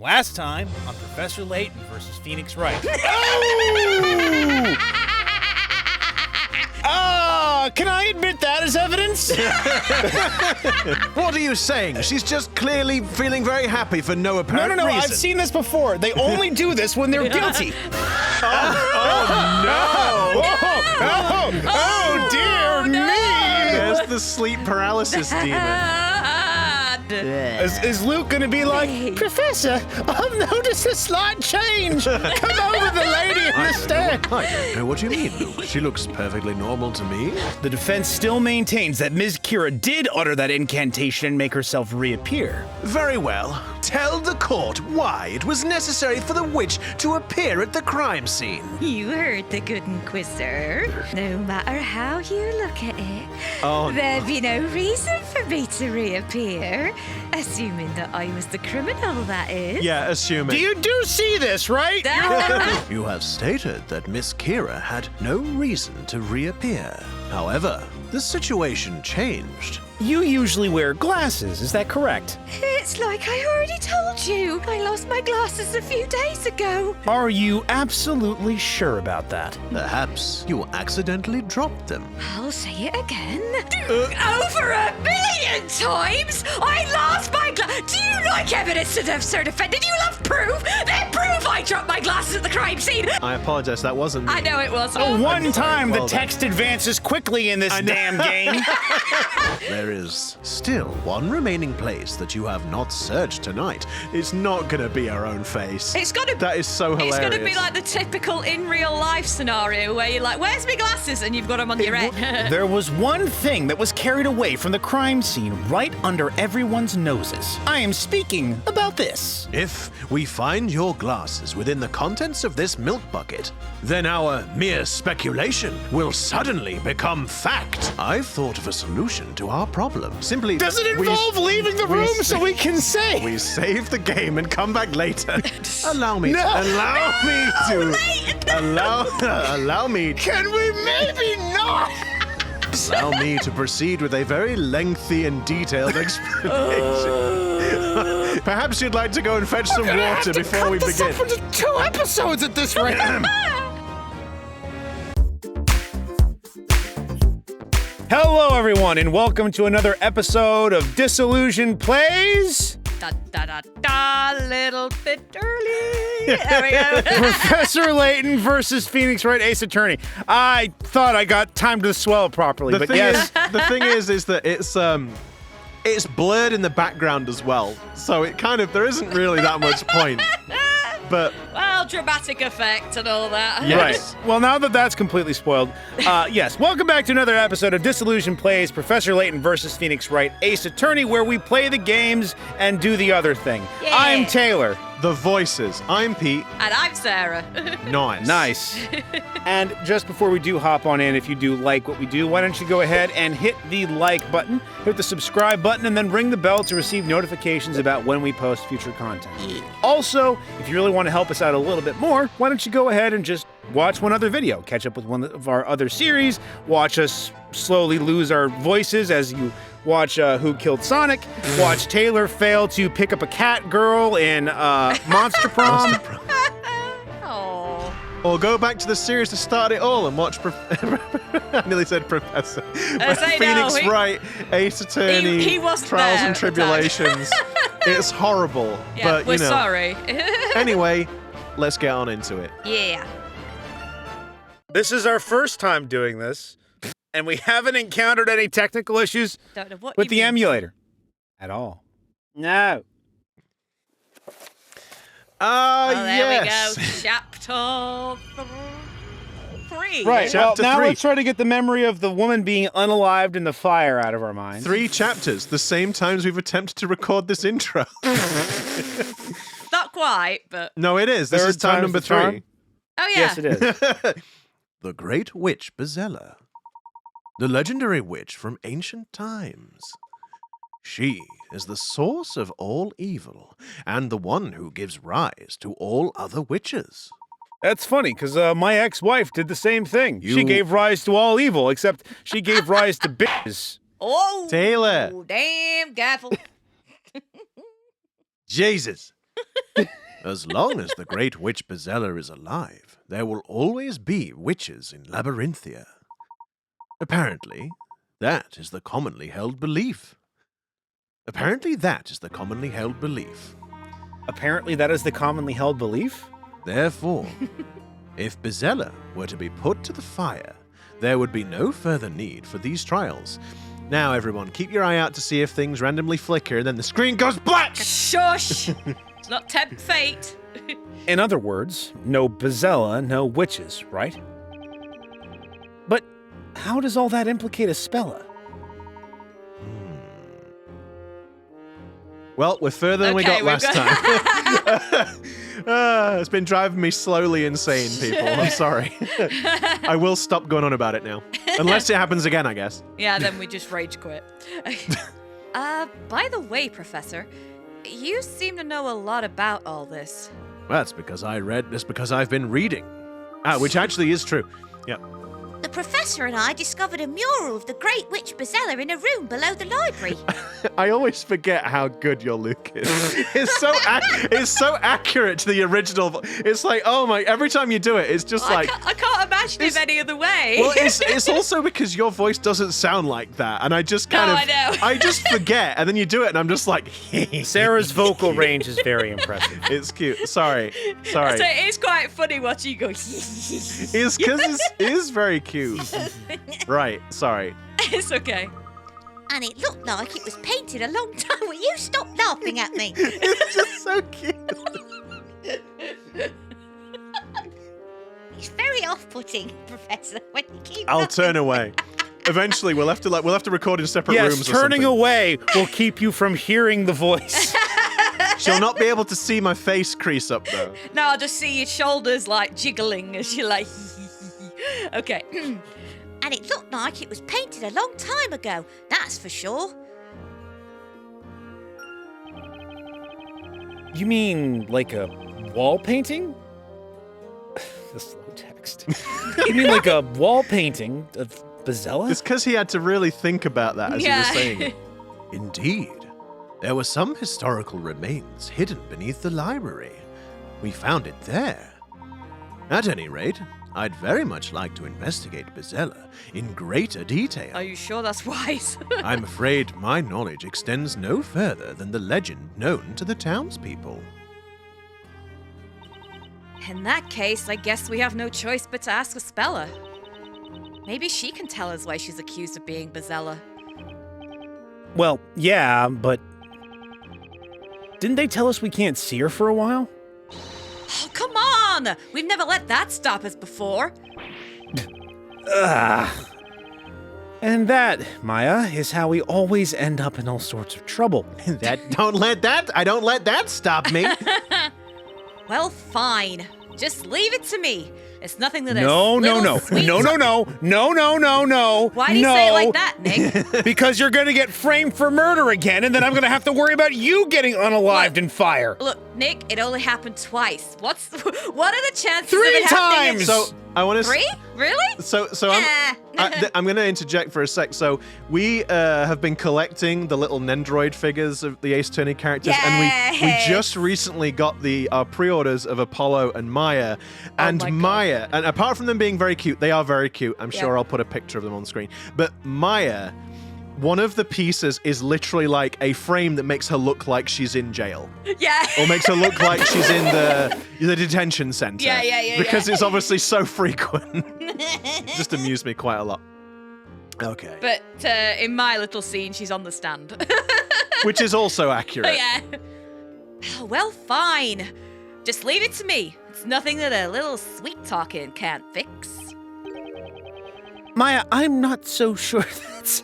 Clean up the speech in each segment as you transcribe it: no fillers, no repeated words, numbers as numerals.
Last time on Professor Layton versus Phoenix Wright. Can I admit that as evidence? What are you saying? She's just clearly feeling very happy for no apparent No, reason. I've seen this before. They only do this when they're guilty. Oh, dear me! There's the sleep paralysis demon. Is Luke gonna be like, Professor, I've noticed a slight change. Come over the lady in the stair. I don't know what you mean, Luke. She looks perfectly normal to me. The defense still maintains that Ms. Kira did utter that incantation and make herself reappear. Very well. Tell the court why it was necessary for the witch to appear at the crime scene. You heard the good inquisitor. No matter how you look at it, there'd be no reason for me to reappear. Assuming that I was the criminal, that is. Yeah, assuming. You do see this, right? You have stated that Miss Kira had no reason to reappear. However, the situation changed. You usually wear glasses, is that correct? It's like I already told you. I lost my glasses a few days ago. Are you absolutely sure about that? Perhaps you accidentally dropped them. I'll say it again. Over 1,000,000 times, I lost my glasses. Do you like evidence to the absurd offender? Do you love proof? Then prove I dropped my glasses at the crime scene. I apologize, that wasn't me. I know it was. One time Well the text advances quickly in this damn game. There is still one remaining place that you have not searched tonight. It's not gonna be our own face. It's gotta. That is so hilarious. It's gonna be like the typical in real life scenario where you're like, "Where's my glasses?" and you've got them on your head. There was one thing that was carried away from the crime scene right under everyone's noses. I am speaking about this. If we find your glasses within the contents of this milk bucket, then our mere speculation will suddenly become fact. I've thought of a solution to our problem. Simply, Does it involve leaving the room so we can say? We save the game and come back later. Allow me No. allow me Can we maybe not? allow me to proceed with a very lengthy and detailed explanation. Perhaps you'd like to go and fetch some water before we begin. Up into 2 episodes at this rate. Hello, everyone, and welcome to another episode of Disillusion Plays. Da da da da, little bit early. There we go. Professor Layton versus Phoenix Wright, Ace Attorney. I thought I got timed to swell properly, but yes. The thing is that it's blurred in the background as well, so it kind of there isn't really that much point. But Well, dramatic effect and all that. yes. Right. Well, now that that's completely spoiled, yes. Welcome back to another episode of Disillusion Plays, Professor Layton versus Phoenix Wright, Ace Attorney, where we play the games and do the other thing. Yeah. I'm Taylor. The voices. I'm Pete. And I'm Sarah. Nice. Nice. And just before we do hop on in, if you do like what we do, why don't you go ahead and hit the like button, hit the subscribe button, and then ring the bell to receive notifications about when we post future content. Also, if you really want to help us out a little bit more, why don't you go ahead and just watch one other video, catch up with one of our other series, watch us slowly lose our voices as you watch Who Killed Sonic, watch Taylor fail to pick up a cat girl in Monster Prom. Oh. Or go back to the series to start it all and watch I nearly said Professor. Phoenix Wright, Ace Attorney, He wasn't Trials there and at the time. Tribulations. It's horrible. Yeah, but we're you know. sorry. Anyway, let's get on into it. Yeah. This is our first time doing this, and we haven't encountered any technical issues Don't know what with you the mean. emulator at all. No. Oh, there yes. we go. Chapter 3. Right, well, Chapter now 3. let's try to get the memory of the woman being unalived in the fire out of our minds. 3 chapters, the same times we've attempted to record this intro. Not quite, but... No, it is. This Third is time time's number the charm. 3. Oh, yeah. Yes, it is. The Great Witch Bezella. The legendary witch from ancient times. She is the source of all evil, and the one who gives rise to all other witches. That's funny, because my ex-wife did the same thing. She You- gave rise to all evil, except she gave rise to bitches. Oh, Taylor. damn, careful. Jesus. As long as the great witch Bezella is alive, there will always be witches in Labyrinthia. Apparently, that is the commonly held belief. Apparently that is the commonly held belief? Therefore, if Bezella were to be put to the fire, there would be no further need for these trials. Now, everyone, keep your eye out to see if things randomly flicker, and then the screen goes black! Shush! It's not tempt fate. In other words, no Bezella, no witches, right? But how does all that implicate Espella? Well, we're further than we got last time. It's been driving me slowly insane, people. I'm sorry. I will stop going on about it now. Unless it happens again, I guess. Yeah, then we just rage quit. By the way, Professor, you seem to know a lot about all this. That's because I've been reading. Which actually is true. Yeah. The professor and I discovered a mural of the great witch Bezella in a room below the library. I always forget how good your Luke is. It's so accurate to the original. It's like, oh my, every time you do it, it's just I can't imagine it any other way. Well, it's also because your voice doesn't sound like that, and I just I know. I just forget, and then you do it, and I'm just like, Sarah's vocal range is very impressive. It's cute. Sorry. So it is quite funny watching you go. It's because it is very cute. Right, sorry. It's okay. And it looked like it was painted a long time. Will you stop laughing at me? It's just so cute. It's very off-putting, Professor, when you keep I'll laughing. turn away. Eventually, we'll have to record in separate rooms. Yes, or turning something. away will keep you from hearing the voice. She'll not be able to see my face crease up though. No, I'll just see your shoulders like jiggling as you're like. Okay. And it looked like it was painted a long time ago, that's for sure. You mean like a wall painting? The slow text. You mean like a wall painting of Bezella? It's because he had to really think about that as he was saying it. Yeah. Indeed. There were some historical remains hidden beneath the library. We found it there. At any rate, I'd very much like to investigate Bezella in greater detail. Are you sure that's wise? I'm afraid my knowledge extends no further than the legend known to the townspeople. In that case, I guess we have no choice but to ask Espella. Maybe she can tell us why she's accused of being Bezella. Well, yeah, but didn't they tell us we can't see her for a while? Oh, come on! We've never let that stop us before. Ugh. And that, Maya, is how we always end up in all sorts of trouble. I don't let that stop me. Well, fine. Just leave it to me. It's nothing that No. Why Why do you say it like that, Nick? Because you're gonna get framed for murder again, and then I'm gonna have to worry about you getting unalived in fire. Look, Nick, it only happened twice. What are the chances of 3 it happening times! So I want to. 3? Really? So I'm going to interject for a sec. So we have been collecting the little Nendroid figures of the Ace Attorney characters, and we just recently got the pre-orders of Apollo and Maya, and my God. Maya, and apart from them being very cute, they are very cute. I'm sure I'll put a picture of them on screen. But Maya, one of the pieces is literally like a frame that makes her look like she's in jail. Yeah. Or makes her look like she's in the detention center. Yeah. Because it's obviously so frequent. Just amused me quite a lot. Okay. But in my little scene, she's on the stand. Which is also accurate. Yeah. Well, fine. Just leave it to me. It's nothing that a little sweet talking can't fix. Maya, I'm not so sure that's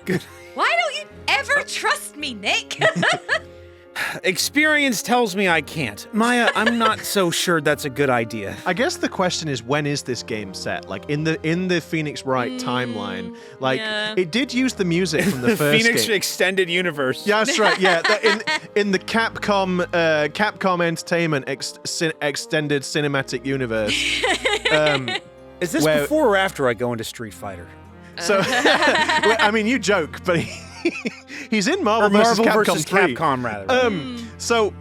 good. Why don't you ever trust me, Nick? Experience tells me I can't. Maya, I'm not so sure that's a good idea. I guess the question is, when is this game set? Like in the Phoenix Wright timeline. Like it did use the music from the first Phoenix game. Extended Universe. Yeah, that's right. Yeah, in the Capcom Entertainment Extended Cinematic Universe. Is this before or after I go into Street Fighter? So, I mean, you joke, but he's in Marvel vs. Capcom 3. Capcom, rather. So,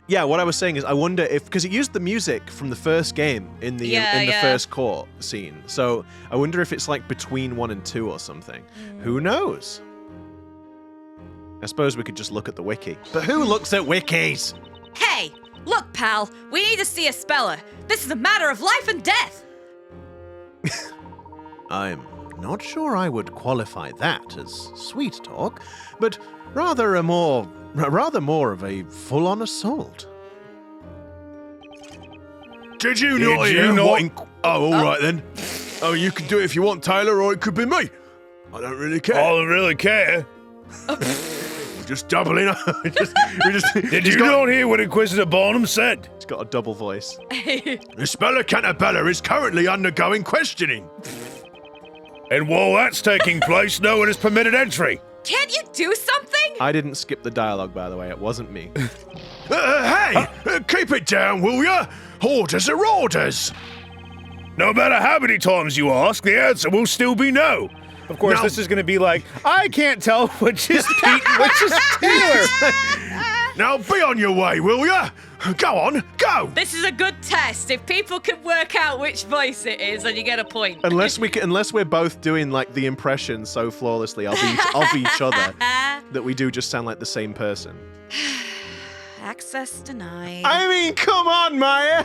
Yeah, what I was saying is I wonder if, because it used the music from the first game in the first court scene, so I wonder if it's like between 1 and 2 or something. Who knows? I suppose we could just look at the wiki. But who looks at wikis? Hey, look, pal. We need to see Espella. This is a matter of life and death. I'm not sure I would qualify that as sweet talk, but rather more of a full-on assault. Did you not hear what... Oh, all right then. Oh, you can do it if you want, Taylor, or it could be me. I don't really care. I don't really care. Just doubling up. Did you not hear what Inquisitor Barnum said? He's got a double voice. Espella Cantabella is currently undergoing questioning. And while that's taking place, no one is permitted entry. Can't you do something? I didn't skip the dialogue, by the way. It wasn't me. Hey, keep it down, will ya? Orders are orders. No matter how many times you ask, the answer will still be no. Of course, this is going to be like, I can't tell which is Pete, which is Taylor. Now be on your way, will ya? Go on, go. This is a good test. If people can work out which voice it is, then you get a point. Unless we're both doing like the impression so flawlessly of each other that we do just sound like the same person. Access denied. I mean, come on, Maya.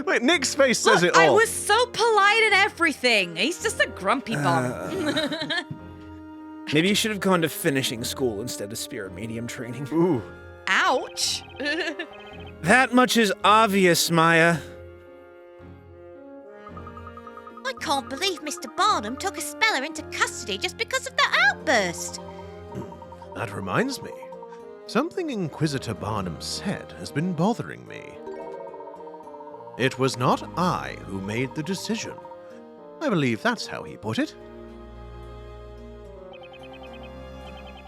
Wait, Nick's face says it all. I was so polite and everything. He's just a grumpy bum. Maybe you should have gone to finishing school instead of spirit medium training. Ooh. Ouch. That much is obvious, Maya. I can't believe Mr. Barnum took Espella into custody just because of that outburst. That reminds me. Something Inquisitor Barnum said has been bothering me. It was not I who made the decision. I believe that's how he put it.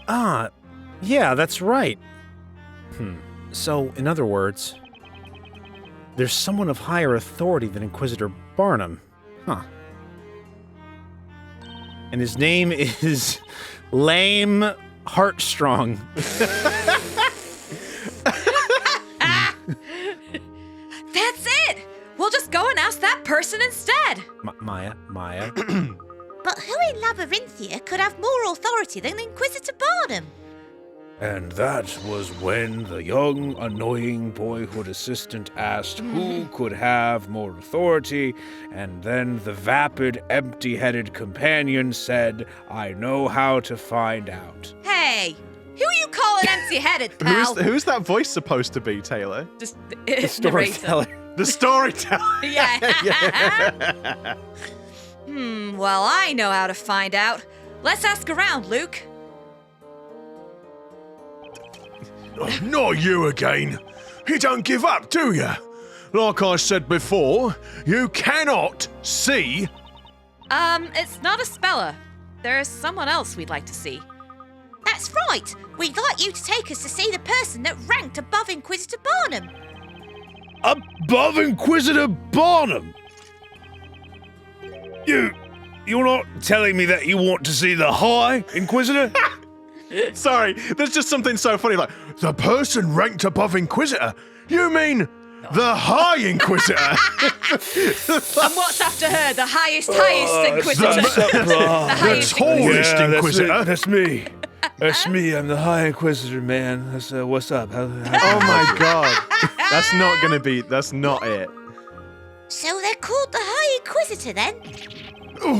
Ah, yeah, that's right. So, in other words, there's someone of higher authority than Inquisitor Barnum. Huh. And his name is Lame Heartstrong. That's it. We'll just go and ask that person instead. Maya. But who in Labyrinthia could have more authority than Inquisitor Barnum? And that was when the young, annoying boyhood assistant asked who could have more authority, and then the vapid, empty-headed companion said, I know how to find out. Hey, who are you calling empty-headed, pal? Who's that voice supposed to be, Taylor? Just The storyteller. The storyteller. Yeah. Well, I know how to find out. Let's ask around, Luke. Oh, not you again. You don't give up, do you? Like I said before, you cannot see. It's not Espella. There's someone else we'd like to see. That's right. We'd like you to take us to see the person that ranked above Inquisitor Barnum. Above Inquisitor Barnum? You're not telling me that you want to see the High Inquisitor? Sorry, there's just something so funny like, The person ranked above Inquisitor? You mean the High Inquisitor? And what's after her? The highest Inquisitor. The tallest Inquisitor? That's me. That's me. I'm the High Inquisitor, man. That's what's up? oh my god. That's not it. So they're called the High Inquisitor then?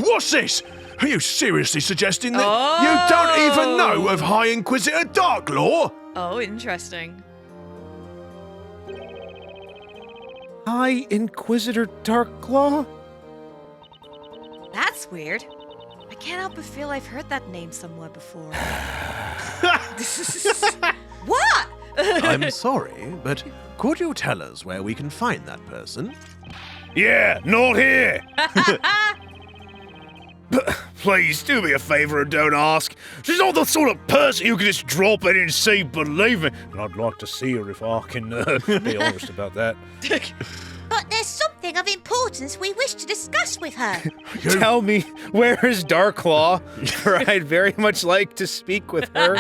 What's this? Are you seriously suggesting that you don't even know of High Inquisitor Darklaw? Oh, interesting. High Inquisitor Darklaw? That's weird. I can't help but feel I've heard that name somewhere before. What? I'm sorry, but could you tell us where we can find that person? Yeah, not here. Please, do me a favor and don't ask. She's not the sort of person you can just drop in and say, believe me. And I'd like to see her if I can be honest about that. But there's something of importance we wish to discuss with her. Tell me, where is Darklaw? For I'd very much like to speak with her.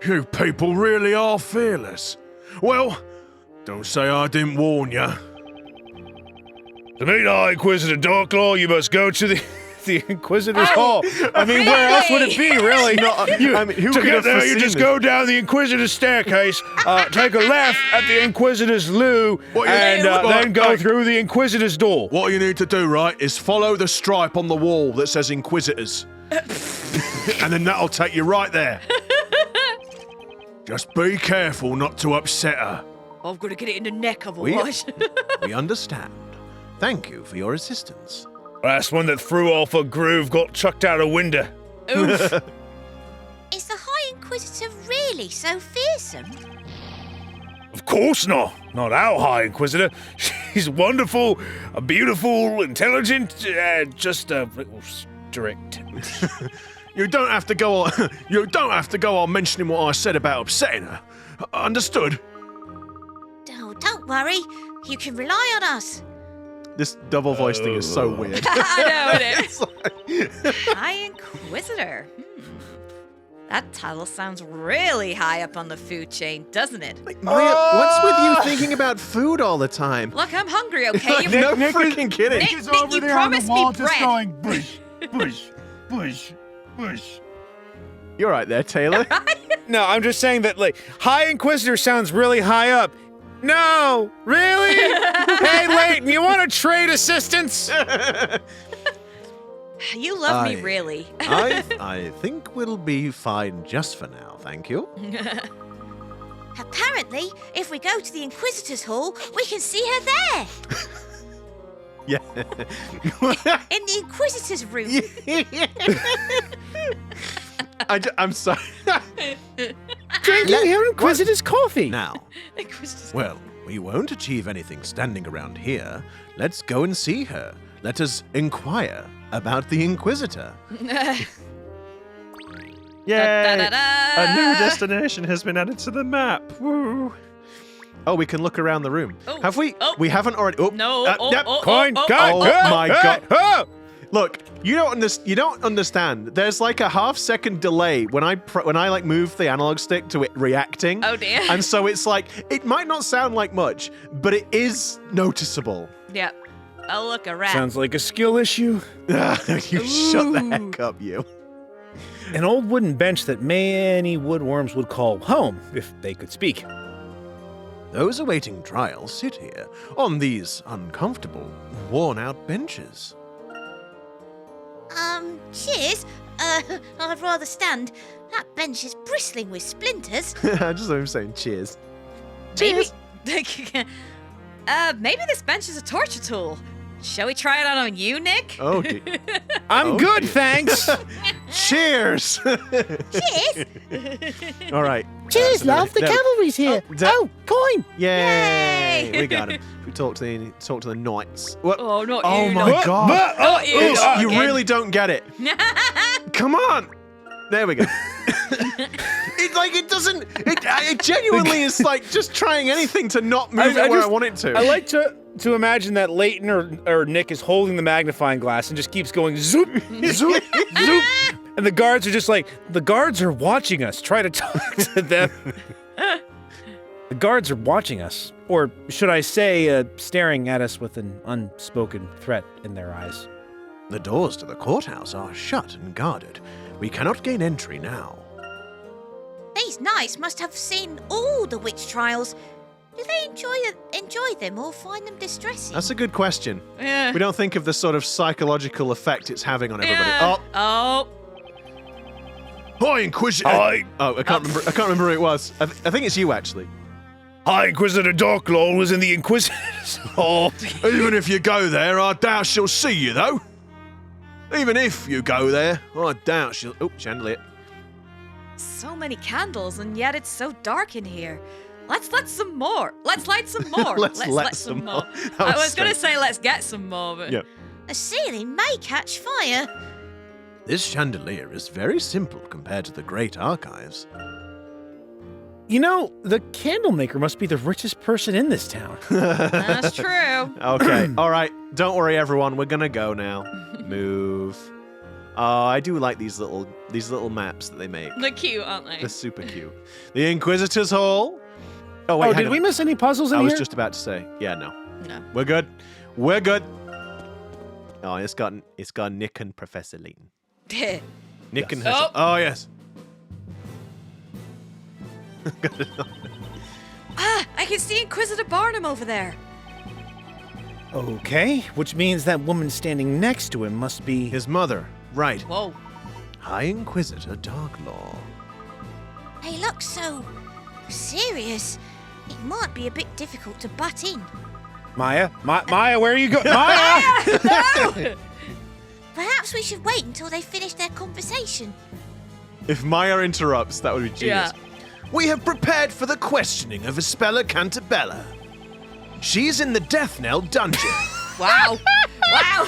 You people really are fearless. Well, Don't say I didn't warn you. To meet High Inquisitor Darklaw, you must go to the Inquisitor's Hall. I mean, where else would it be, really? Who To could get have there, you foreseen just this? go down the Inquisitor's staircase, take a left at the Inquisitor's loo, What you- and Right, then go right. through the Inquisitor's door. What you need to do, right, is follow the stripe on the wall that says Inquisitors. And then that'll take you right there. Just be careful not to upset her. I'm gonna get it in the neck otherwise. We understand. Thank you for your assistance. Last one that threw off a groove got chucked out a window. Oof. Is the High Inquisitor really so fearsome? Of course not. Not our High Inquisitor. She's wonderful, beautiful, intelligent, just a little strict. You don't have to go on. You don't have to go on mentioning what I said about upsetting her. Understood? Oh, don't worry. You can rely on us. This double voice thing is so weird. I know it is. High Inquisitor. That title sounds really high up on the food chain, doesn't it? Maya, what's with you thinking about food all the time? Look, I'm hungry, okay? No freaking kidding. Nick, you promised me bread. bush, bush, bush, bush. You're right there, Taylor. No, I'm just saying that, like, High Inquisitor sounds really high up. No, really? Hey, Layton, you want to trade assistance? You love me, really. I think we'll be fine just for now, thank you. Apparently, if we go to the Inquisitor's Hall, we can see her there. Yeah. In the Inquisitor's room. I'm sorry. Drinking her Inquisitor's coffee. Now, well, we won't achieve anything standing around here. Let's go and see her. Let us inquire about the Inquisitor. Yay! Da-da-da-da. A new destination has been added to the map. Woo! Oh, we can look around the room. Oh, Have we? oh. We haven't already. Oh, No. yep. Coin, oh, coin, oh coin. my Hey, God. oh. Look, you don't understand. There's like a half-second delay when I like move the analog stick to it reacting. Oh, dear. And so it's like it might not sound like much, but it is noticeable. Yeah. Oh, look, a rat. Sounds like a skill issue. You shut the heck up, you. An old wooden bench that many woodworms would call home if they could speak. Those awaiting trial sit here on these uncomfortable, worn-out benches. Cheers. I'd rather stand. That bench is bristling with splinters. I just heard him saying cheers. Maybe, maybe this bench is a torture tool. Shall we try it out on you, Nick? Oh, dear. I'm good, thanks. Cheers! Cheers. All right. Cheers, love. The cavalry's here. Oh, coin. Yay! Yay. We got him. We talked to the knights. What? Oh, not Oh you. my not God! Not you. It's- not you again. really don't get it. Come on. There we go. It doesn't. It genuinely is like just trying anything to not move it where I want it to. I like to imagine that Layton or Nick is holding the magnifying glass and just keeps going zoop, zoop, zoop. And the guards are just like, the guards are watching us. Try to talk to them. The guards are watching us. Or should I say, staring at us with an unspoken threat in their eyes. The doors to the courthouse are shut and guarded. We cannot gain entry now. These knights must have seen all the witch trials. Do they enjoy them or find them distressing? That's a good question. Yeah. We don't think of the sort of psychological effect it's having on everybody. Yeah. Oh, High Inquisitor. High I can't remember who it was. I think it's you actually. High Inquisitor Darklaw was in the Inquisitor's Hall. Even if you go there, I doubt she'll see you, though. Even if you go there, I doubt she'll... Oh, chandelier. So many candles, and yet it's so dark in here. Let's light some more. Let's light some more. Let's let some more. That I was was going to strange. say let's get some more, but... Yeah. The ceiling may catch fire. This chandelier is very simple compared to the great archives. You know, the candle maker must be the richest person in this town. That's true. Okay, all right. Don't worry, everyone. We're gonna go now. Move. Oh, I do like these little maps that they make. They're cute, aren't they? They're super cute. The Inquisitor's Hall. Oh, wait, Oh, hang did on. we miss any puzzles in I here? was just about to say. Yeah, no. No. We're good. We're good. Oh, it's got Nick and Professor Layton. Nick and Hazel. Oh, yes. I can see Inquisitor Barnum over there. Okay, which means that woman standing next to him must be... His mother. Right. Whoa. High Inquisitor Darklaw. They look so serious. It might be a bit difficult to butt in. Maya? Maya, where are you going? Maya! Perhaps we should wait until they finish their conversation. If Maya interrupts, that would be genius. Yeah. We have prepared for the questioning of Espella Cantabella. She's in the Death Knell dungeon. Wow. Wow.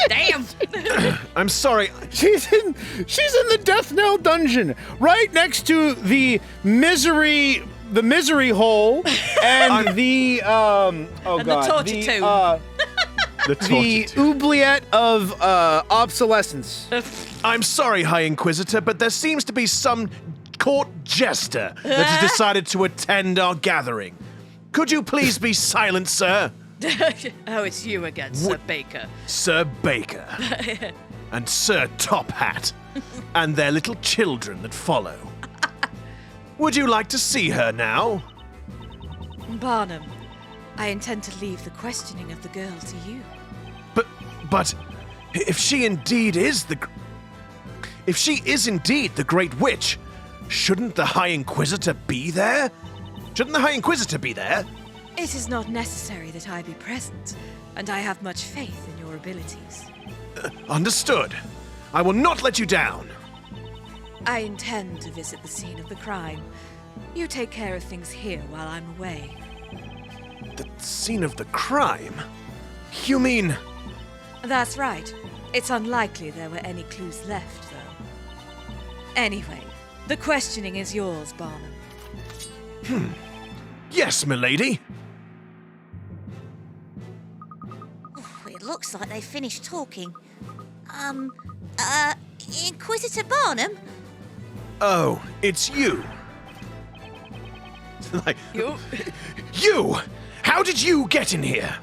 Damn. I'm sorry. She's in the Death Knell dungeon, right next to the misery hole and the And the torture tomb. The the oubliette of obsolescence. I'm sorry, High Inquisitor, but there seems to be some court jester that has decided to attend our gathering. Could you please be silent, sir? Oh, it's you again, Sir Baker. Sir Baker. And Sir Top Hat. And their little children that follow. Would you like to see her now? Barnum, I intend to leave the questioning of the girl to you. But if she is indeed the Great Witch, shouldn't the High Inquisitor be there? Shouldn't the High Inquisitor be there? It is not necessary that I be present, and I have much faith in your abilities. Understood. I will not let you down. I intend to visit the scene of the crime. You take care of things here while I'm away. The scene of the crime? You mean... That's right. It's unlikely there were any clues left, though. Anyway, the questioning is yours, Barnum. Yes, milady. It looks like they finished talking. Inquisitor Barnum? Oh, it's you. Like, You? you! How did you get in here?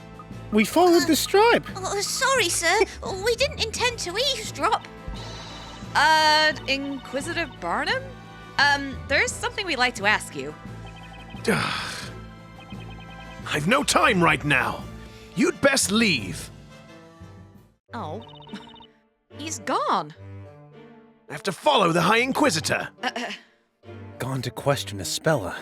We followed the stripe. Oh, sorry, sir. We didn't intend to eavesdrop. Inquisitor Barnum? There's something we'd like to ask you. I've no time right now. You'd best leave. Oh. He's gone. I have to follow the High Inquisitor. Gone to question Espella.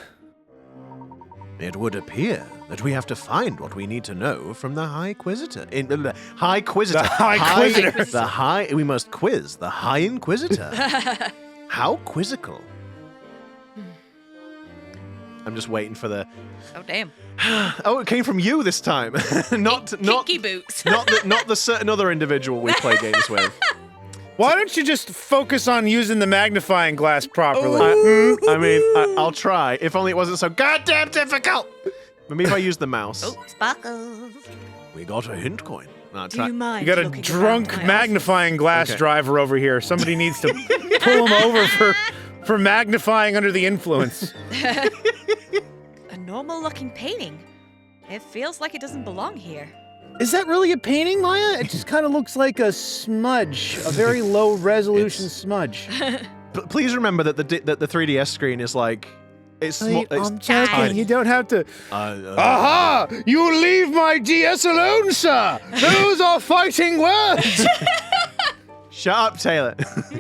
It would appear that we have to find what we need to know from the High Inquisitor. High Inquisitor. The High Inquisitor. We must quiz the High Inquisitor. How quizzical. I'm just waiting for the... Oh, damn. Oh, it came from you this time. not Kinky boots. not the certain other individual we play games with. Why don't you just focus on using the magnifying glass properly? I mean, I'll try. If only it wasn't so goddamn difficult. Maybe if I use the mouse. Oh, sparkles. We got a hint coin. Do you mind? You got a looking drunk around my magnifying glass Okay. driver over here. Somebody needs to pull him over for magnifying under the influence. office? A normal-looking painting. It feels like it doesn't belong here. Is that really a painting, Maya? It just kind of looks like a smudge, a very low resolution smudge. Please remember that the 3DS screen is like it's small. I'm joking. You don't have to. Uh, Aha! You leave my DS alone, sir. Those are fighting words. Shut up, Taylor.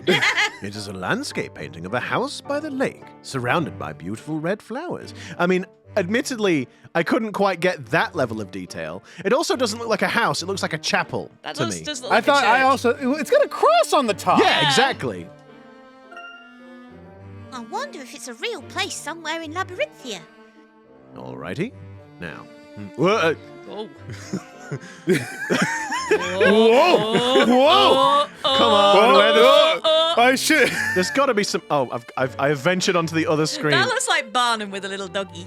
It is a landscape painting of a house by the lake, surrounded by beautiful red flowers. I mean, admittedly, I couldn't quite get that level of detail. It also doesn't look like a house. It looks like a chapel That to does me. look I like a thought I church. also. It's got a cross on the top. Yeah, exactly. I wonder if it's a real place somewhere in Labyrinthia. Alrighty. Now. Whoa, Oh. Whoa! come on. where the- I should. There's got to be some. Oh, I've ventured onto the other screen. That looks like Barnum with a little doggy.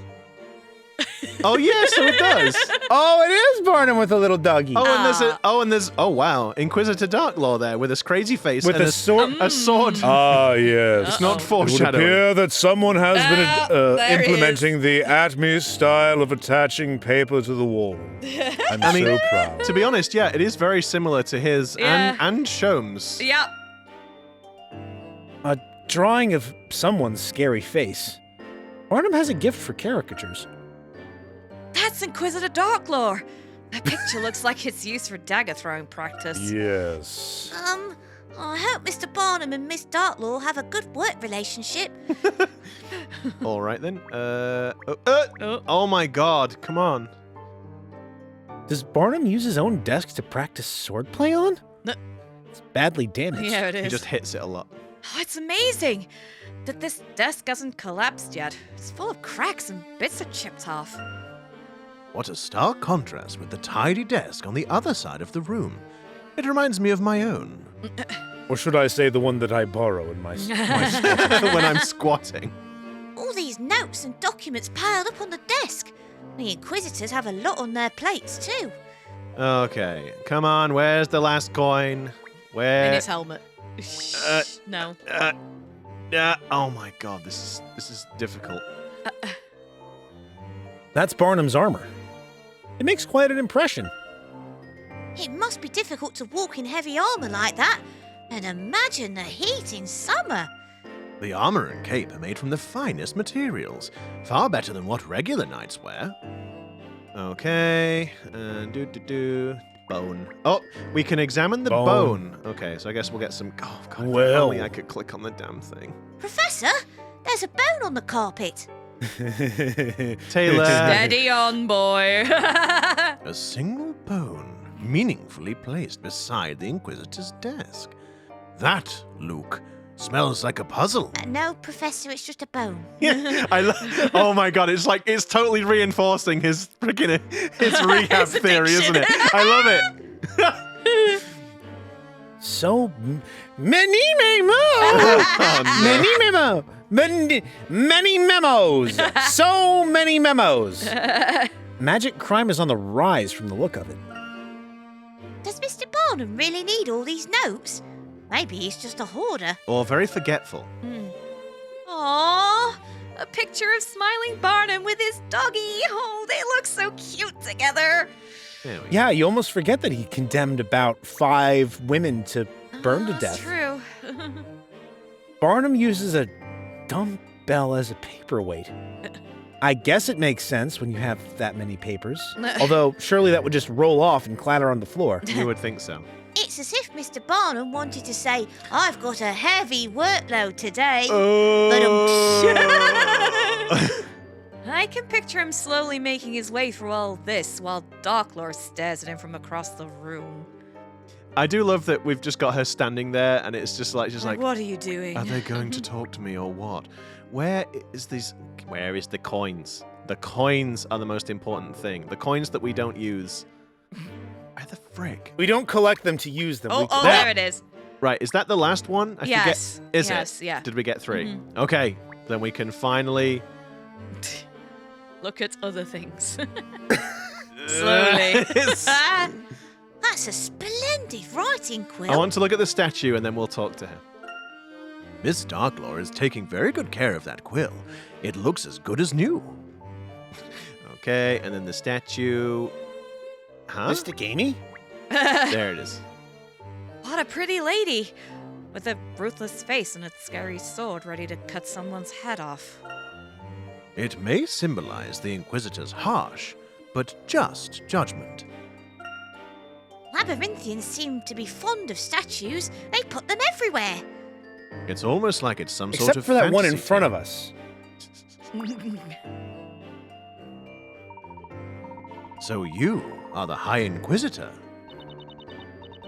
Oh, yeah, so it does. Oh, it is Barnum with a little doggy. Oh, wow, Inquisitor Darklaw there with his crazy face With and a sword. A sword. Ah, yes. It's not It would foreshadowing. appear that someone has been there he implementing the Atme style of attaching paper to the wall. I'm so proud. To be honest, yeah, it is very similar to his Yeah. and Shom's. Yep. A drawing of someone's scary face. Barnum has a gift for caricatures. That's Inquisitor Darklaw. That picture looks like it's used for dagger throwing practice. Yes. I hope Mr. Barnum and Miss Darklaw have a good work relationship. All right, then. Oh, my God. Come on. Does Barnum use his own desk to practice swordplay on? No. It's badly damaged. Yeah, it is. He just hits it a lot. Oh, it's amazing that this desk hasn't collapsed yet. It's full of cracks and bits are chipped off. What a stark contrast with the tidy desk on the other side of the room. It reminds me of my own. Or should I say the one that I borrow in my When I'm squatting. All these notes and documents piled up on the desk. The Inquisitors have a lot on their plates, too. Okay, come on, where's the last coin? Where? In his helmet. No. Oh my God, this is difficult. That's Barnum's armor. It makes quite an impression. It must be difficult to walk in heavy armor like that. And imagine the heat in summer. The armor and cape are made from the finest materials, far better than what regular knights wear. Okay, bone. Oh, we can examine the bone. Okay, so I guess we'll get some. Oh God! If only I could click on the damn thing. Professor, there's a bone on the carpet. Taylor. Steady on, boy. A single bone meaningfully placed beside the Inquisitor's desk. That, Luke, smells like a puzzle. No, Professor, it's just a bone. Yeah, oh my God, it's totally reinforcing his freaking his rehab theory, isn't it? I love it. So many memos. Many memos. So many memos. Magic crime is on the rise from the look of it. Does Mr. Barnum really need all these notes? Maybe he's just a hoarder. Or very forgetful. Aww, a picture of smiling Barnum with his doggy. Oh, they look so cute together. There we go. Yeah, you almost forget that he condemned about 5 women to burn to That's death. true. Barnum uses a dumbbell as a paperweight. I guess it makes sense when you have that many papers. Although, surely that would just roll off and clatter on the floor. You would think so. It's as if Mr. Barnum wanted to say, I've got a heavy workload today. I can picture him slowly making his way through all this while Darklaw stares at him from across the room. I do love that we've just got her standing there, and it's just like, What are you doing? are they going to talk to me or what? Where is the coins? The coins are the most important thing. The coins that we don't use. Where the frick? We don't collect them to use them. Oh, there it is. Right, is that the last one? I Yes. forget. Is Yes, it? yeah. Did we get 3? Okay, then we can finally. Look at other things. Slowly. That's a splendid writing quill. I want to look at the statue and then we'll talk to her. Miss Darklaw is taking very good care of that quill. It looks as good as new. Okay, and then the statue. Huh? Mr. Gamey? There it is. What a pretty lady. With a ruthless face and a scary sword ready to cut someone's head off. It may symbolize the Inquisitor's harsh, but just judgment. Labyrinthians seem to be fond of statues. They put them everywhere. It's almost like it's some sort Except of for that one in fantasy front of tale. us. So you are the High Inquisitor.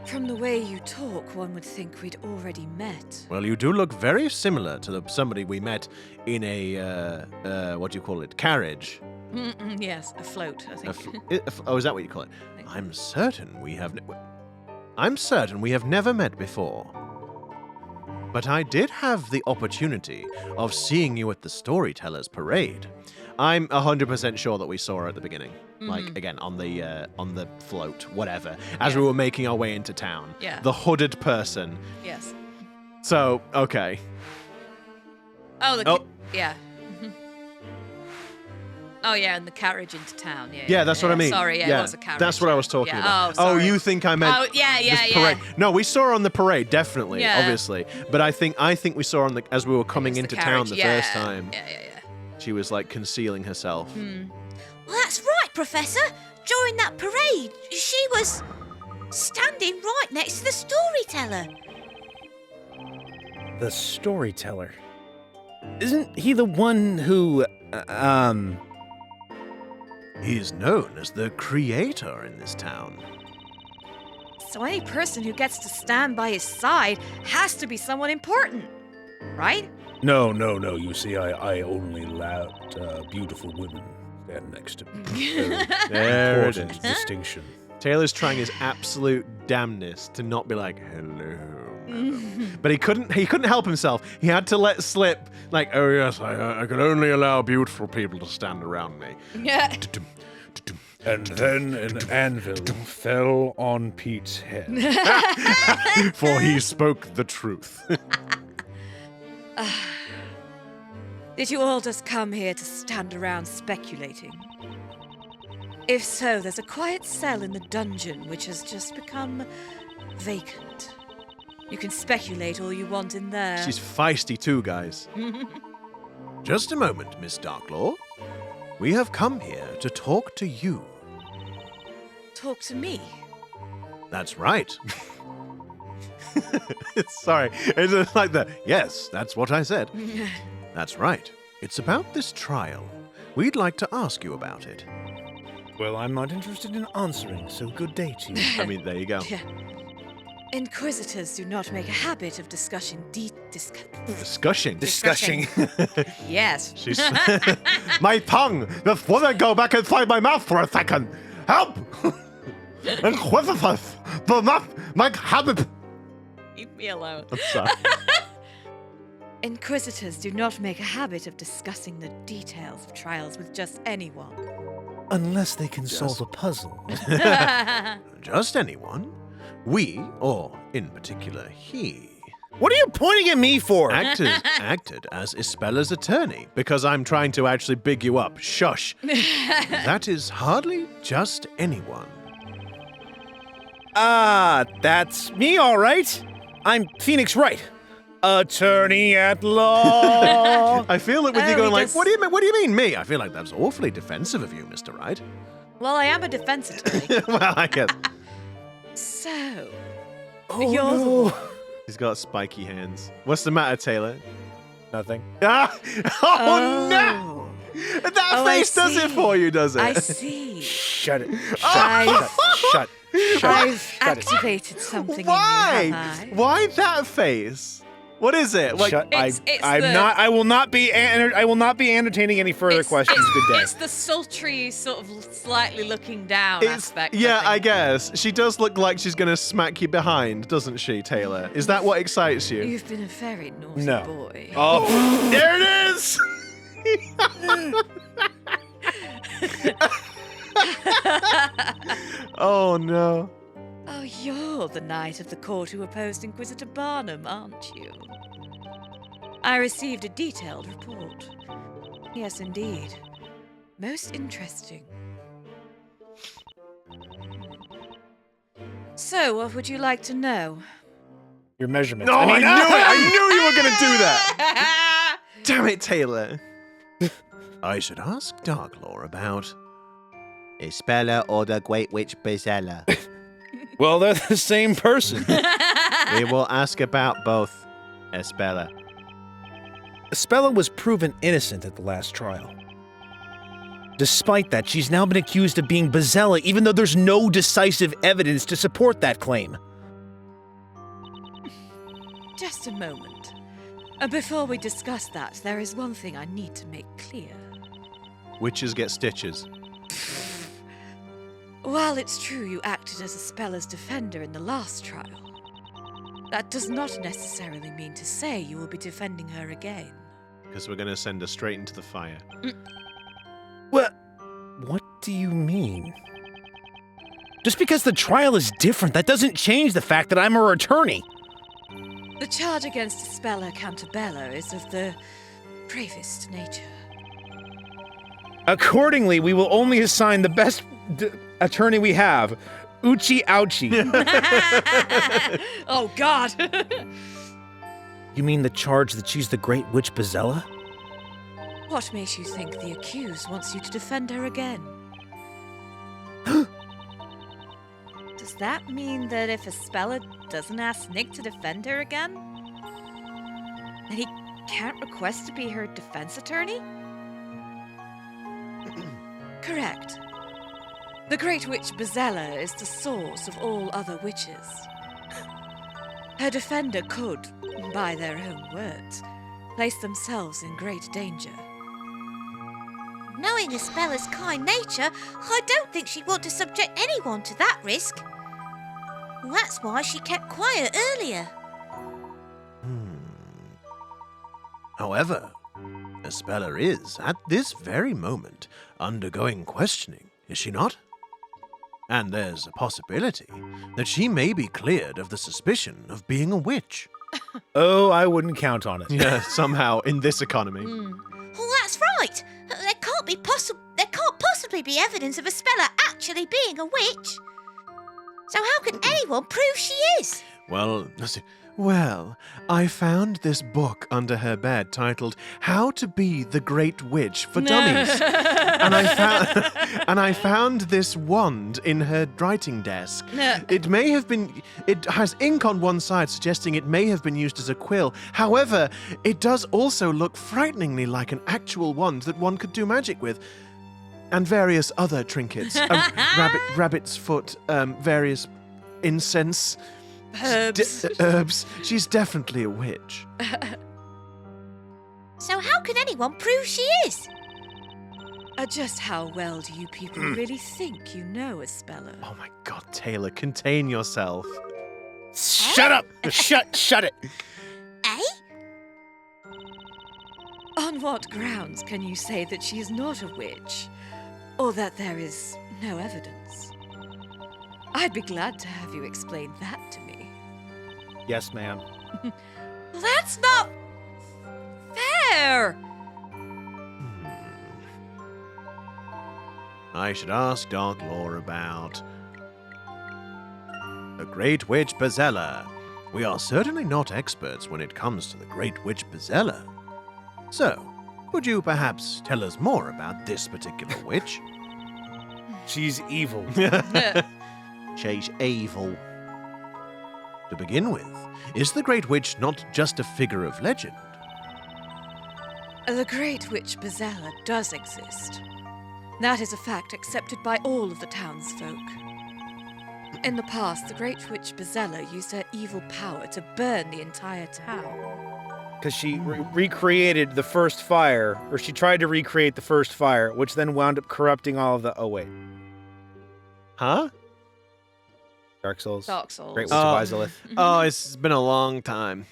From the way you talk, one would think we'd already met. Well, you do look very similar to somebody we met in a, what do you call it, carriage. Yes, a float, I think. Oh, is that what you call it? I'm certain we have never met before. But I did have the opportunity of seeing you at the Storytellers Parade. I'm 100% sure that we saw her at the beginning. Like, again, on the float, whatever, as we were making our way into town. Yeah. The hooded person. Yes. So, okay. Oh, yeah. Oh, yeah, and the carriage into town. Yeah, that's what I mean. Sorry, it was a carriage. That's what I was talking about. Oh, sorry. you think I meant Oh, yeah, this parade. No, we saw her on the parade, definitely, Yeah. obviously. But I think we saw her on as we were coming It was into the town carriage. the Yeah. first time. Yeah. She was, like, concealing herself. Well, that's right, Professor. During that parade, she was standing right next to the storyteller. The storyteller. Isn't he the one who, He is known as the creator in this town. So any person who gets to stand by his side has to be someone important, right? No. You see, I only let beautiful women stand next to me. There it Important is. distinction. Taylor's trying his absolute damnness to not be like, hello. madam." But he couldn't help himself. He had to let slip, like, oh yes, I can only allow beautiful people to stand around me. Yeah. And then an anvil fell on Pete's head. For he spoke the truth. Did you all just come here to stand around speculating? If so, there's a quiet cell in the dungeon which has just become vacant. You can speculate all you want in there. She's feisty too, guys. Just a moment, Miss Darklaw. We have come here to talk to you. Talk to me. That's right. Sorry, it's just like the, yes, that's what I said. That's right. It's about this trial. We'd like to ask you about it. well, I'm not interested in answering, so good day to you. I mean, there you go. Inquisitors do not make a habit of discussing Discussing. Discussing. Yes. She's my tongue just wouldn't go back inside my mouth for a second. Help! Inquisitors do not make habit. Leave me alone. I'm sorry. Inquisitors do not make a habit of discussing the details of trials with just anyone. Unless they can solve a puzzle. Just anyone. We, or in particular he, What are you pointing at me for? acted as Espella's attorney because I'm trying to actually big you up. Shush. That is hardly just anyone. That's me, all right. I'm Phoenix Wright, attorney at law. I feel like with Oh, you going he like, just- what do you mean me? I feel like that's awfully defensive of you, Mr. Wright. Well, I am a defense attorney. Well, I guess. So, Oh, you're the no. one. He's got spiky hands. What's the matter, Taylor? Nothing. Ah! Oh, no! That I face does it see. for you, does it? I see. Shut it. I've, Shut. I've activated something Why? in you, have I? Why that face? What is it? Like, Shut. It's I'm the- not. I will not be. I will not be entertaining any further questions. Good day. It's the sultry, sort of slightly looking down it's, aspect. yeah, I think. guess. She does look like she's going to smack you behind, doesn't she, Taylor? Is that what excites you? You've been a very naughty No. boy. Oh, There it is! Oh, no. Oh, you're the knight of the court who opposed Inquisitor Barnum, aren't you? I received a detailed report. Yes, indeed. Most interesting. So, what would you like to know? your measurements. No, I mean, knew it! I knew you were going to do that! Damn it, Taylor. I should ask Darklaw about Espella or the Great Witch Bezella. Well, they're the same person. We will ask about both, Espella. Espella was proven innocent at the last trial. Despite that, she's now been accused of being Bezella, even though there's no decisive evidence to support that claim. Just a moment. Before we discuss that, there is one thing I need to make clear. Witches get stitches. While it's true you acted as Espella's defender in the last trial, that does not necessarily mean to say you will be defending her again. Because we're going to send her straight into the fire. do you mean? Just because the trial is different, that doesn't change the fact that I'm her attorney. The charge against Espella Cantabello is of the bravest nature. Accordingly, we will only assign the best attorney we have, Uchi Ouchie. Oh, God! You mean the charge that she's the Great Witch Bezella? What makes you think the accused wants you to defend her again? Does that mean that if Espella doesn't ask Nick to defend her again, then he can't request to be her defense attorney? Correct. The Great Witch Bezella is the source of all other witches. Her defender could, by their own words, place themselves in great danger. Knowing Espella's kind nature, I don't think she'd want to subject anyone to that risk. Well, that's why she kept quiet earlier. However, Espella is, at this very moment, undergoing questioning, is she not? And there's a possibility that she may be cleared of the suspicion of being a witch. Oh, I wouldn't count on it. Yeah, somehow, in this economy. Oh, that's right. There can't possibly be evidence of Espella actually being a witch. So how can anyone prove she is? Well, I found this book under her bed titled "How to Be the Great Witch for Dummies," and I found this wand in her writing desk. It has ink on one side, suggesting it may have been used as a quill. However, it does also look frighteningly like an actual wand that one could do magic with, and various other trinkets, rabbit's foot, various incense. Herbs. She's definitely a witch. So how can anyone prove she is? Just how well do you people really think you know Espella? Oh my God, Taylor, contain yourself. Shut up! Shut it! Eh? On what grounds can you say that she is not a witch? Or that there is no evidence? I'd be glad to have you explain that to me. Yes, ma'am. That's not fair! I should ask Darklaw about the Great Witch Bezella. We are certainly not experts when it comes to the Great Witch Bezella. So, would you perhaps tell us more about this particular witch? She's evil. She's evil. To begin with, is the Great Witch not just a figure of legend? The Great Witch Bezella does exist. That is a fact accepted by all of the townsfolk. In the past, the Great Witch Bezella used her evil power to burn the entire town. Because she recreated the first fire, or she tried to recreate the first fire, which then wound up corrupting all of the... Oh, wait. Huh? Dark Souls. Dark Souls. Great Witch of Izalith. Oh, it's been a long time.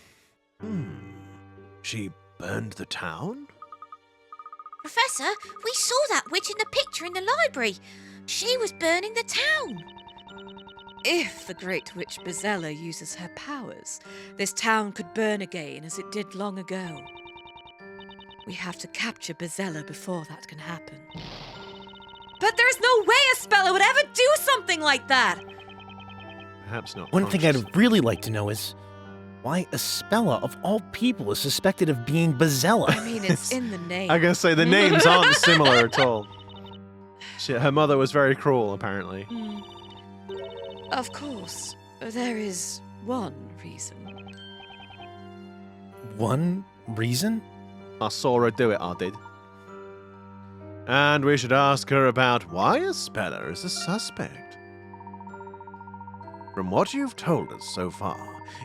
She burned the town? Professor, we saw that witch in the picture in the library. She was burning the town. If the Great Witch Bezella uses her powers, this town could burn again as it did long ago. We have to capture Bezella before that can happen. But there's no way Espella would ever do something like that! Perhaps not. One thing I'd really like to know is why Espella, of all people, is suspected of being Bezella. I mean, it's in the name. I gotta say, the names aren't similar at all. Her mother was very cruel, apparently. Of course, there is one reason. One reason? I saw her do it, I did. And we should ask her about why Espella is a suspect. From what you've told us so far,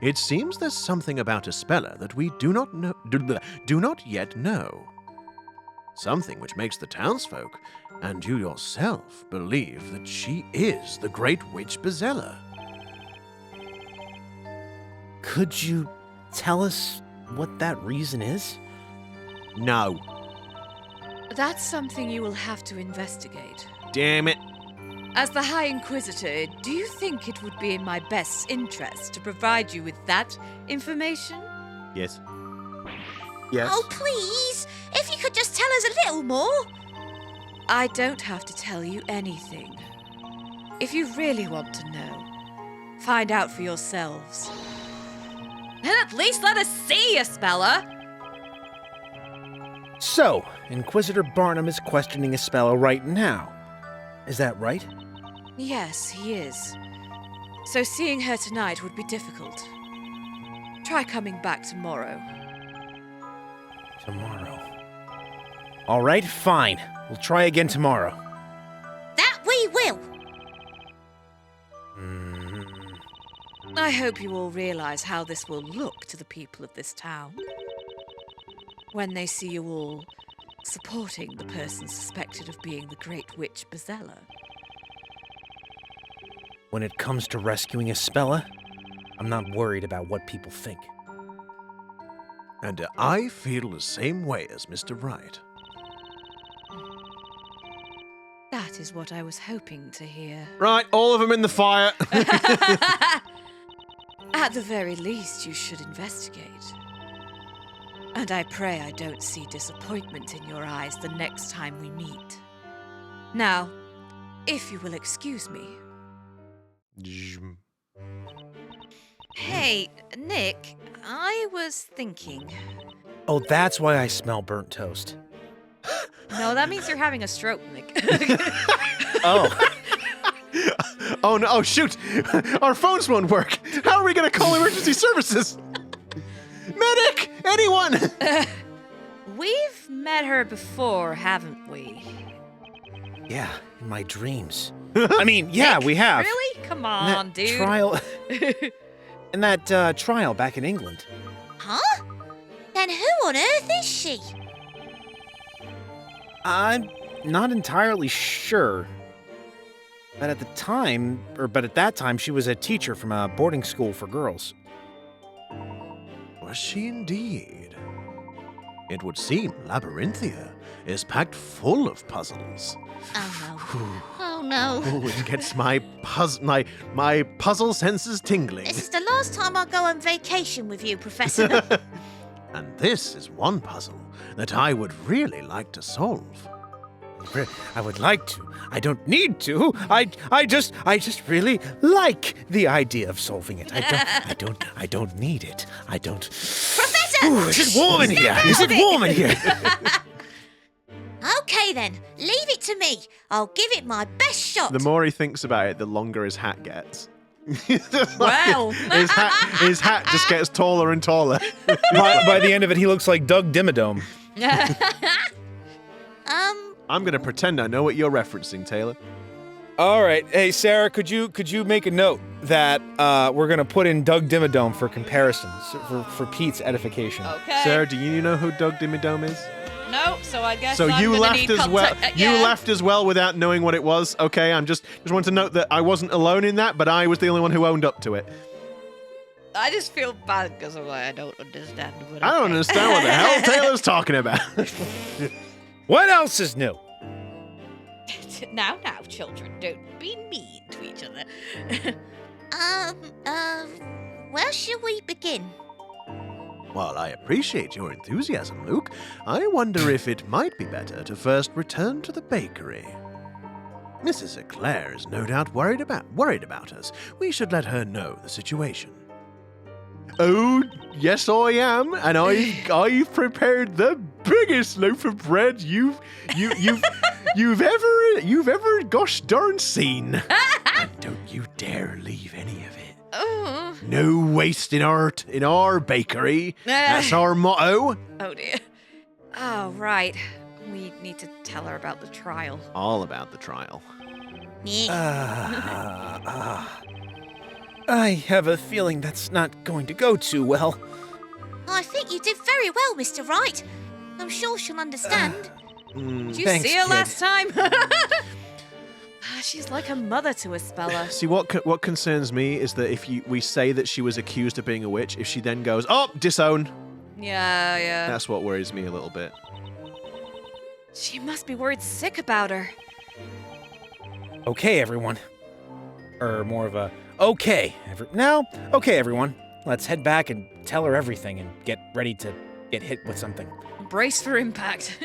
it seems there's something about Espella that we do not yet know. Something which makes the townsfolk, and you yourself, believe that she is the Great Witch Bezella. Could you tell us what that reason is? No. That's something you will have to investigate. damn it. As the High Inquisitor, do you think it would be in my best interest to provide you with that information? Yes. Yes. Oh, please! If you could just tell us a little more. I don't have to tell you anything. If you really want to know, find out for yourselves. And at least let us see, Espella! So, Inquisitor Barnum is questioning Espella right now. Is that right? Yes, he is. So seeing her tonight would be difficult. Try coming back tomorrow. Tomorrow. All right, fine. We'll try again tomorrow. That we will. I hope you all realize how this will look to the people of this town. When they see you all supporting the person suspected of being the Great Witch Bezella. When it comes to rescuing Espella, I'm not worried about what people think. And I feel the same way as Mr. Wright. That is what I was hoping to hear. Right, all of them in the fire. At the very least, you should investigate. And I pray I don't see disappointment in your eyes the next time we meet. Now, if you will excuse me. Hey, Nick, I was thinking. Oh, that's why I smell burnt toast. No, that means you're having a stroke, Nick. Oh. Oh no, oh shoot! Our phones won't work! How are we gonna call emergency services? Medic! Anyone! We've met her before, haven't we? Yeah, in my dreams. I mean, yeah, we have. Really? Come In on, that dude. trial. In that trial back in England. Huh? Then who on earth is she? I'm not entirely sure. But at that time, she was a teacher from a boarding school for girls. Was she indeed? It would seem Labyrinthia is packed full of puzzles. Oh no. Oh no. Oh, it gets my puzzle senses tingling. This is the last time I go on vacation with you, Professor. And this is one puzzle that I would really like to solve. I would like to. I don't need to. I just really like the idea of solving it. I don't need it. I don't. Professor! Ooh, is it warm in here? Is it warm in here? Okay then, leave it to me. I'll give it my best shot. The more he thinks about it, the longer his hat gets. Wow. his hat just gets taller and taller. By the end of it, he looks like Doug Dimmadome. I'm gonna pretend I know what you're referencing, Taylor. All right. Hey, Sarah, could you make a note that we're gonna put in Doug Dimmadome for comparisons for Pete's edification? Okay. Sarah, do you know who Doug Dimmadome is? No, so I guess So I'm you gonna left need as well. contact- You yeah. left as well without knowing what it was. Okay, I'm just want to note that I wasn't alone in that, but I was the only one who owned up to it. I just feel bad because I don't understand. But I don't okay. understand what the hell Taylor's talking about. What else is new? Now, children, don't be mean to each other. Where shall we begin? While I appreciate your enthusiasm, Luke, I wonder if it might be better to first return to the bakery. Mrs. Eclair is no doubt worried about us. We should let her know the situation. Oh, yes, I am, and I've prepared the biggest loaf of bread you've ever gosh darn seen. And don't you dare leave any of it. Oh. No waste in our bakery. That's our motto. Oh dear. Oh, right. We need to tell her about the trial. All about the trial. Yeah. I have a feeling that's not going to go too well. I think you did very well, Mr. Wright. I'm sure she'll understand. Did you Thanks, see her kid. last time? She's like a mother to Espella. See, what concerns me is that if we say that she was accused of being a witch, if she then goes, oh, disown. Yeah. That's what worries me a little bit. She must be worried sick about her. Okay, everyone. Or more of a, okay. Okay, everyone. Let's head back and tell her everything and get ready to get hit with something. Brace for impact.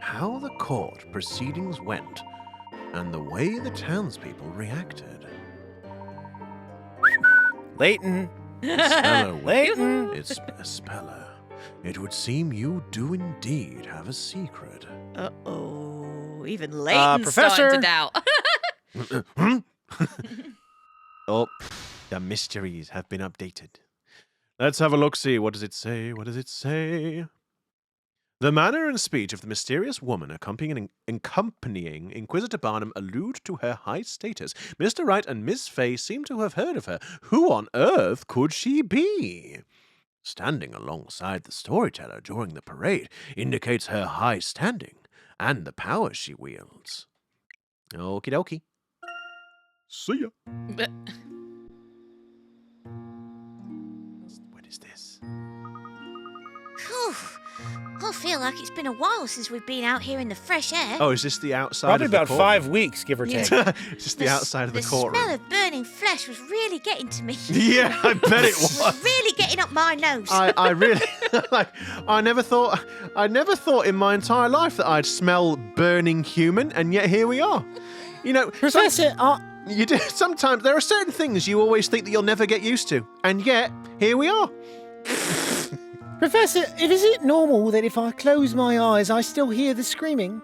How the court proceedings went, and the way the townspeople reacted. Layton. Espella, Layton. it's Espella. It would seem you do indeed have a secret. Uh-oh. Even Layton's Professor. starting to doubt. Oh, the mysteries have been updated. Let's have a look-see. What does it say? What does it say? The manner and speech of the mysterious woman accompanying Inquisitor Barnum allude to her high status. Mr. Wright and Miss Fay seem to have heard of her. Who on earth could she be? Standing alongside the storyteller during the parade indicates her high standing and the power she wields. Okie dokie. See ya. What is this? Whew. I feel like it's been a while since we've been out here in the fresh air. Oh, is this the outside Probably of the about court? 5 weeks, give or take. It's just the outside of the courtroom. The smell of burning flesh was really getting to me. Yeah, I bet it It was was. really getting up my nose. I really like. I never thought in my entire life that I'd smell burning human, and yet here we are. You know, Professor, you do. Sometimes there are certain things you always think that you'll never get used to, and yet here we are. Professor, is it normal that if I close my eyes, I still hear the screaming?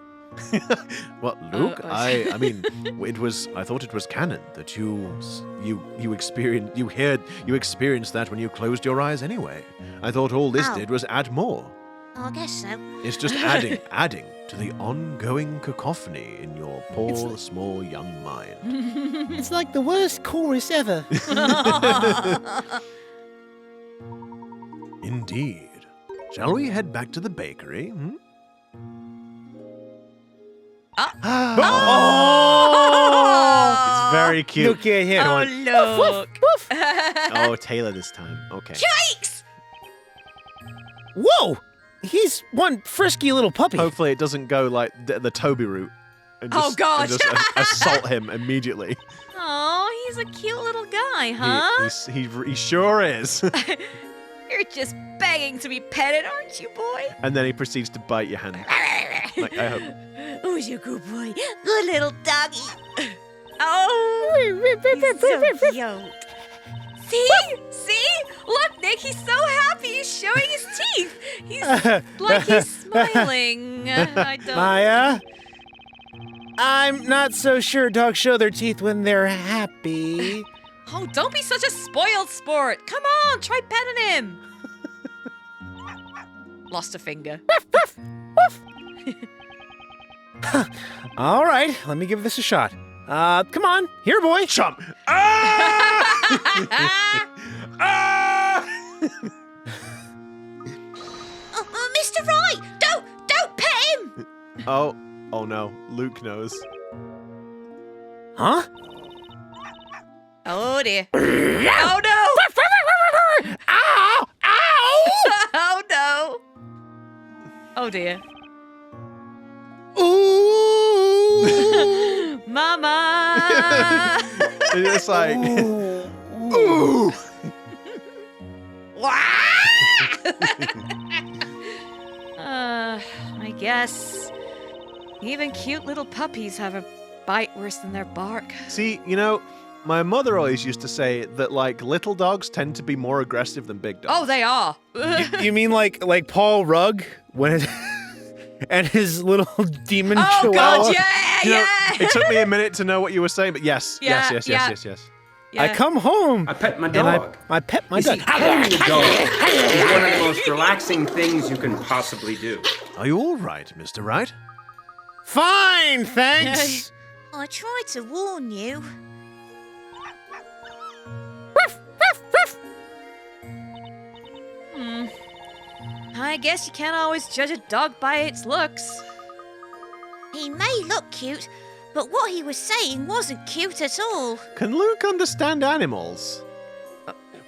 Well, Luke, I mean, I thought it was canon that you experienced that when you closed your eyes anyway. I thought all this Oh. did was add more. I guess so. It's just adding to the ongoing cacophony in your poor, small, young mind. It's like the worst chorus ever. Indeed. Shall we head back to the bakery? Hmm? It's very cute. Look at him. Oh, look. Oh, Taylor this time. Okay. Yikes! Whoa! He's one frisky little puppy. Hopefully it doesn't go like the Toby route. And Oh, God. and just assault him immediately. Oh, he's a cute little guy, huh? He sure is. You're just begging to be petted, aren't you, boy? And then he proceeds to bite your hand. Like, I hope. Oh, you're a good boy. Good little doggy. Oh, he's so cute. See? Look, Nick, he's so happy. He's showing his teeth. He's like he's smiling. I don't. Maya? I'm not so sure dogs show their teeth when they're happy. Oh, don't be such a spoiled sport. Come on, try petting him. Lost a finger. All right, let me give this a shot. Come on, here, boy. Chump! Oh, Mr. Wright, don't pet him. Oh no, Luke knows. Huh? Oh dear. Oh no! Ow! Ow! Oh no! Oh dear. Ooh! Mama! It's just like, Ooh. I guess even cute little puppies have a bite worse than their bark. see, you know, my mother always used to say that like little dogs tend to be more aggressive than big dogs. Oh, they are. You mean like Paul Rugg when it, and his little demon Oh chihuahua? God, yeah, You know, yeah. it took me a minute to know what you were saying, but yes. Yeah. I come home I pet my and dog. I pet my You see, dog. petting the dog is one of the most relaxing things you can possibly do. Are you all right, Mr. Wright? Fine, thanks. I tried to warn you. I guess you can't always judge a dog by its looks. He may look cute, but what he was saying wasn't cute at all. Can Luke understand animals?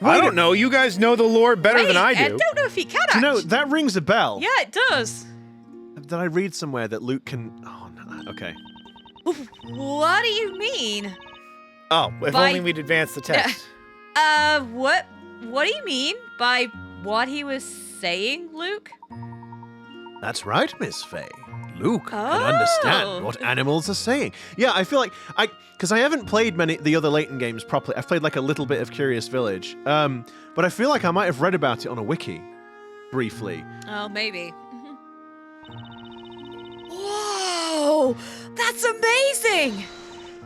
I don't know. You guys know the lore better than I Wait, do. I don't know if he can Do you know, actually. that rings a bell. Yeah, it does. did I read somewhere that Luke can? Oh no. Okay. What do you mean? Oh, if only we'd advanced the text. What do you mean by what he was saying, Luke? That's right, Miss Faye. Luke can understand what animals are saying. Yeah, I feel like because I haven't played many the other Layton games properly. I've played like a little bit of Curious Village, but I feel like I might have read about it on a wiki, briefly. Oh, maybe. Whoa, that's amazing!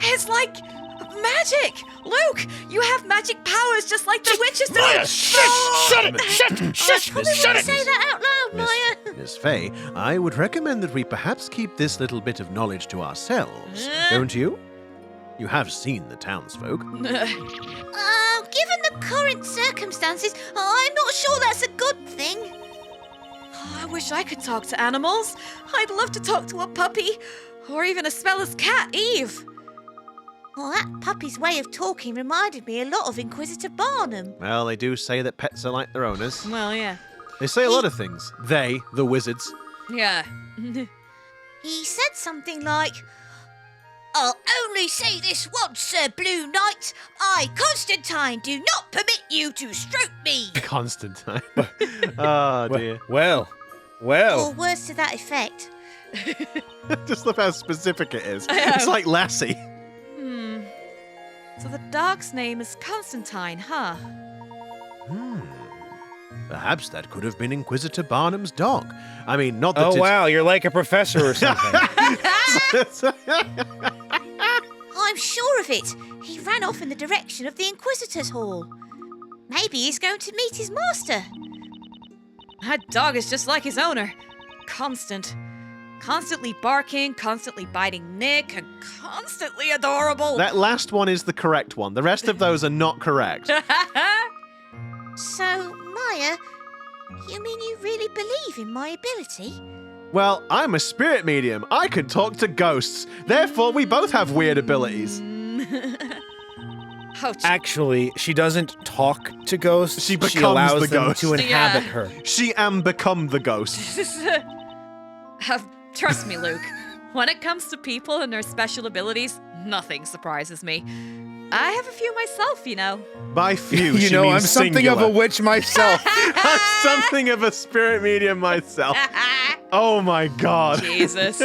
It's like magic. Luke, you have magic powers just like the witches do. Maya, shut it! Shut it! Say that out loud, Maya. Miss Faye, I would recommend that we perhaps keep this little bit of knowledge to ourselves, don't you? You have seen the townsfolk. Given the current circumstances, I'm not sure that's a good thing. I wish I could talk to animals. I'd love to talk to a puppy, or even Espella's cat, Eve. Well, that puppy's way of talking reminded me a lot of Inquisitor Barnum. Well, they do say that pets are like their owners. Well, yeah. They say a lot of things. They, the wizards. Yeah. He said something like, I'll only say this once, Sir Blue Knight. I, Constantine, do not permit you to stroke me. Constantine. Oh, dear. Well. Or words to that effect. Just love how specific it is. It's like Lassie. So the dog's name is Constantine, huh? Perhaps that could have been Inquisitor Barnum's dog. I mean, not that Oh, it's... wow, you're like a professor or something. I'm sure of it. He ran off in the direction of the Inquisitor's Hall. Maybe he's going to meet his master. That dog is just like his owner. Constantly barking, constantly biting Nick, and constantly adorable. That last one is the correct one. The rest of those are not correct. So, Maya, you mean you really believe in my ability? Well, I'm a spirit medium. I can talk to ghosts. Therefore, we both have weird abilities. Actually, she doesn't talk to ghosts. She becomes allows the them ghost. to inhabit her. She become the ghost. Trust me, Luke. When it comes to people and their special abilities, nothing surprises me. I have a few myself, you know. By few, You she know, means I'm something singular. of a witch myself. I'm something of a spirit medium myself. Oh my god. Jesus.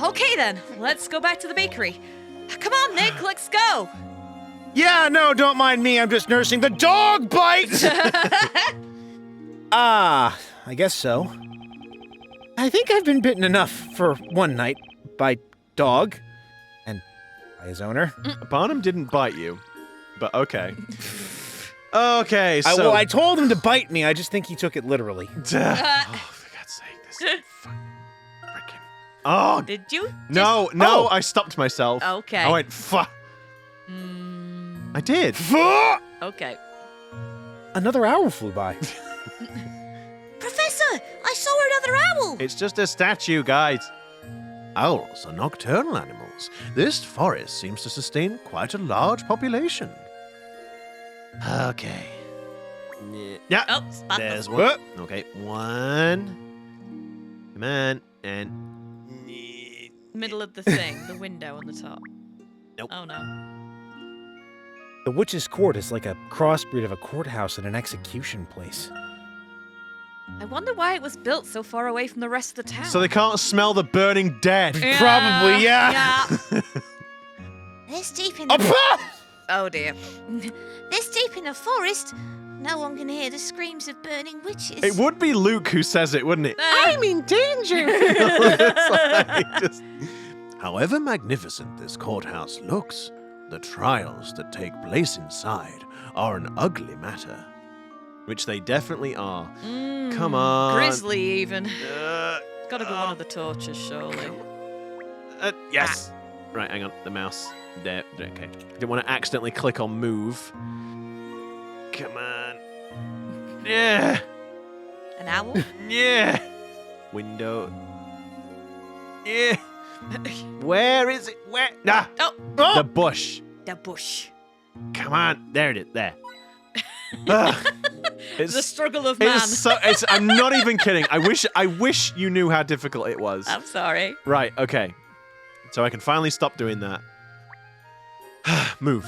Okay then, let's go back to the bakery. Come on, Nick, let's go. Yeah, no, don't mind me. I'm just nursing the dog bite. I guess so. I think I've been bitten enough for one night by dog and by his owner. Barnum didn't bite you, but okay. Okay, so... I told him to bite me. I just think he took it literally. Oh, for God's sake, this freaking... Oh, Did you? no, I stopped myself. Okay. I went, fuck. I did. Okay. Another hour flew by. Professor, I saw another owl. It's just a statue, guys. Owls are nocturnal animals. This forest seems to sustain quite a large population. Okay. Yeah. Oh, spot There's the... one. Okay, one. Come on. And... Middle of the thing, the window on the top. Nope. Oh no. The witch's court is like a crossbreed of a courthouse and an execution place. I wonder why it was built so far away from the rest of the town. So they can't smell the burning dead. Probably, yeah. This deep in the Oh dear. this deep in the forest, no one can hear the screams of burning witches. It would be Luke who says it, wouldn't it? I'm in danger. However magnificent this courthouse looks, the trials that take place inside are an ugly matter. Which they definitely are. Come on. Grizzly even. Uh, Gotta be one of the tortures, surely. yes. Right, hang on. The mouse. There. Okay. Didn't want to accidentally click on move. Come on. Yeah. An owl? Yeah. Window. Yeah. Where is it? Where? Nah. Oh. The bush. The bush. Come on. There it is. There. The struggle of man. I'm not even kidding. I wish you knew how difficult it was. I'm sorry. Right, okay. So I can finally stop doing that. Move.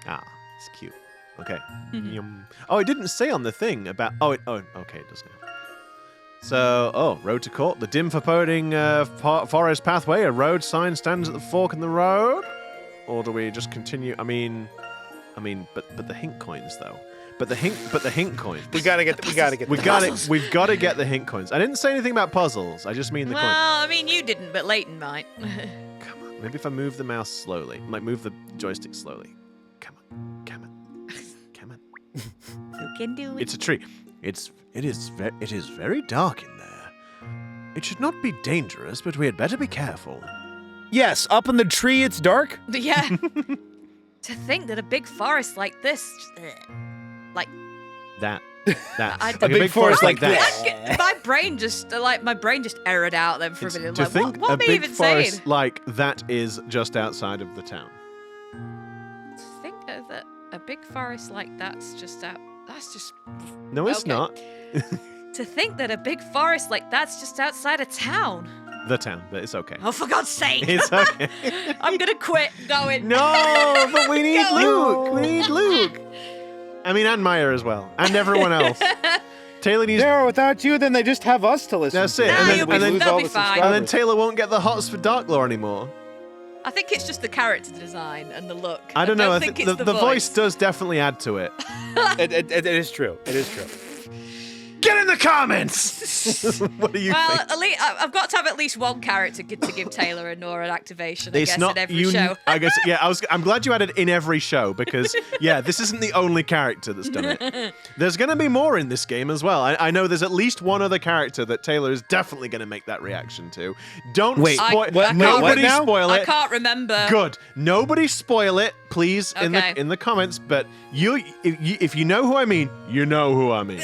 Ah, it's cute. Okay. Yum. Oh, it didn't say on the thing about... okay, it does now. So, road to court. The dim foreboding forest pathway. A road sign stands at the fork in the road. Or do we just continue? I mean, but the hint coins though. But the hint coins. We've got to get the hint coins. I didn't say anything about puzzles. I just mean the coins. Well, I mean, you didn't, but Layton might. Come on. Maybe if I move the mouse slowly, move the joystick slowly. Come on. Who can do it? It's a tree. It is very dark in there. It should not be dangerous, but we had better be careful. Yes, up in the tree it's dark. Yeah. To think that a big forest like this, That. A big forest like that. my brain just errored out then for a minute. To Like, think what a am I big even forest saying? like that is just outside of the town. To think that a big forest like that's just out. That's just. No, it's Okay. not. To think that a big forest like that's just outside of town. The town, but it's okay. Oh, for God's sake! It's okay. I'm gonna quit going. No, but we need Go. Luke. We need Luke. I mean, and Maya as well, and everyone else. Taylor needs. No, without you, then they just have us to listen. That's it. to. Nah, and then, you'll be- and then, they'll be fine. and then Taylor won't get the hots for Darklaw anymore. I think it's just the character design and the look. I don't know. I think think it's the voice does definitely add to it. It is true. It is true. Get in the comments. What do you Well, think? at least I've got to have at least one character to give Taylor and Nora an activation. I It's guess not in every you. show. I guess. Yeah. I'm glad you added in every show because this isn't the only character that's done it. There's going to be more in this game as well. I know there's at least one other character that Taylor is definitely going to make that reaction to. Don't Wait, spoil. what Nobody now? spoil I it. can't remember. Good. Nobody spoil it, please, Okay. in the comments. But if you know who I mean, you know who I mean.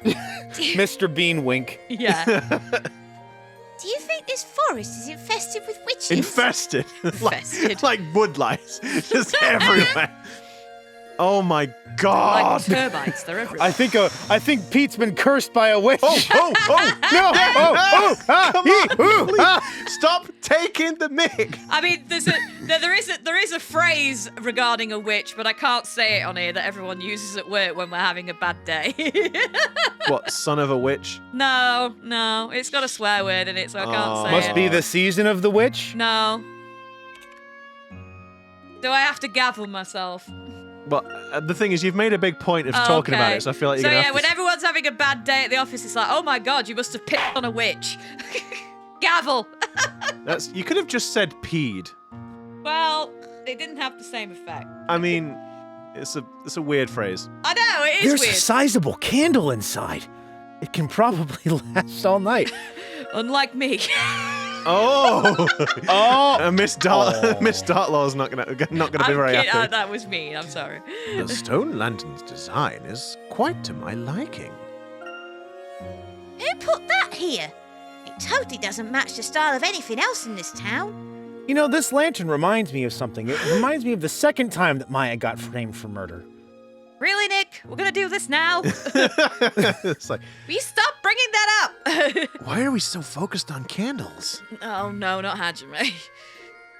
Mr. Bean wink. Yeah. Do you think this forest is infested with witches? Infested. Infested. like woodlice. Just everywhere. Oh my God. Like termites, they're everywhere. I think Pete's been cursed by a witch. Oh, No! Come on, please. Stop taking the mic. I mean, there is a phrase regarding a witch, but I can't say it on here that everyone uses at work when we're having a bad day. What, son of a witch? No, it's got a swear word in it, so I can't say Must it. be the season of the witch. No. Do I have to gavel myself? Well, the thing is, you've made a big point of talking about it, so I feel like you're So gonna yeah, have when to... everyone's having a bad day at the office, it's like, oh my God, you must have picked on a witch. Gavel. You could have just said peed. Well, it didn't have the same effect. I mean, it's a weird phrase. I know, it is There's a weird. sizable candle inside. It can probably last all night. Unlike me. Oh, Miss Dartlaw's not gonna be very kidding. happy. That was mean. I'm sorry. The stone lantern's design is quite to my liking. Who put that here? It totally doesn't match the style of anything else in this town. You know, this lantern reminds me of something. It reminds me of the second time that Maya got framed for murder. Really, Nick? We're gonna do this now? It's like, Will you stop bringing that up? Why are we so focused on candles? Oh no, not Hajime.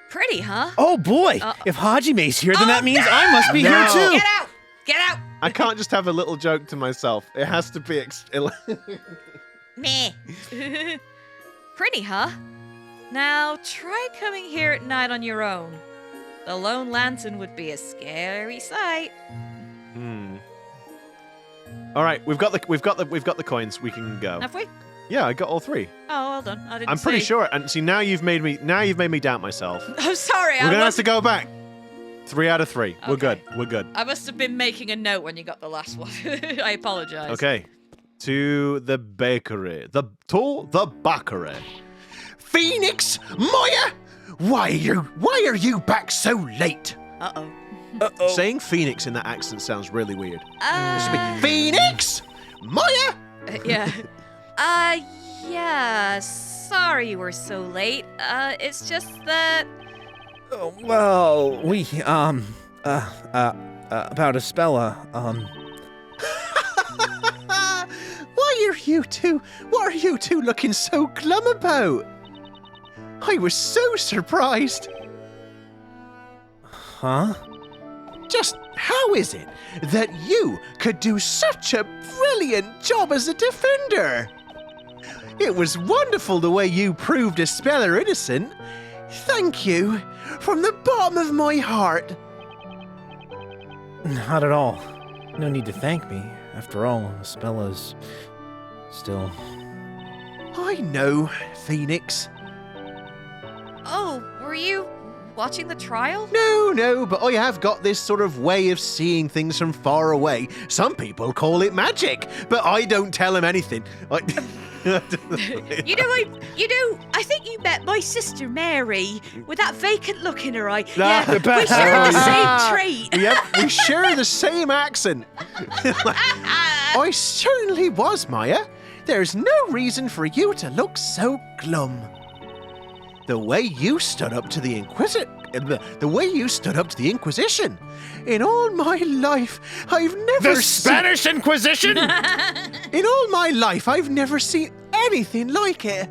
Pretty, huh? Oh boy! If Hajime's here, then that means I must be here too. Get out! Get out! I can't just have a little joke to myself. It has to be. Meh. Pretty, huh? Now try coming here at night on your own. The lone lantern would be a scary sight. All right, we've got the coins. We can go. Have we? Yeah, I got all three. Oh, well done. I didn't. I'm pretty see. sure. And see, now you've made me doubt myself. I'm sorry. We're gonna have to go back. 3 out of 3. We're Okay. good. We're good. I must have been making a note when you got the last one. I apologize. Okay. To the bakery. The bakery. Phoenix, Maya, why are you back so late? Uh-oh. Saying Phoenix in that accent sounds really weird. Phoenix, Maya. Yeah. Yeah. Sorry you were so late. It's just that. Oh, well, we about Espella, What are you two looking so glum about? I was so surprised. Huh? Just how is it that you could do such a brilliant job as a defender? It was wonderful the way you proved Espella innocent. Thank you from the bottom of my heart. Not at all. No need to thank me. After all, Espella's still... I know, Phoenix. Oh, were you watching the trial? No, but I have got this sort of way of seeing things from far away. Some people call it magic, but I don't tell them anything. I think you met my sister Mary with that vacant look in her eye. Yeah, we share the same trait. Yep, we share the same accent. I certainly was, Maya. There's no reason for you to look so glum. The way you stood up to the Inquisition. In all my life, I've never The Spanish Inquisition? In all my life, I've never seen anything like it.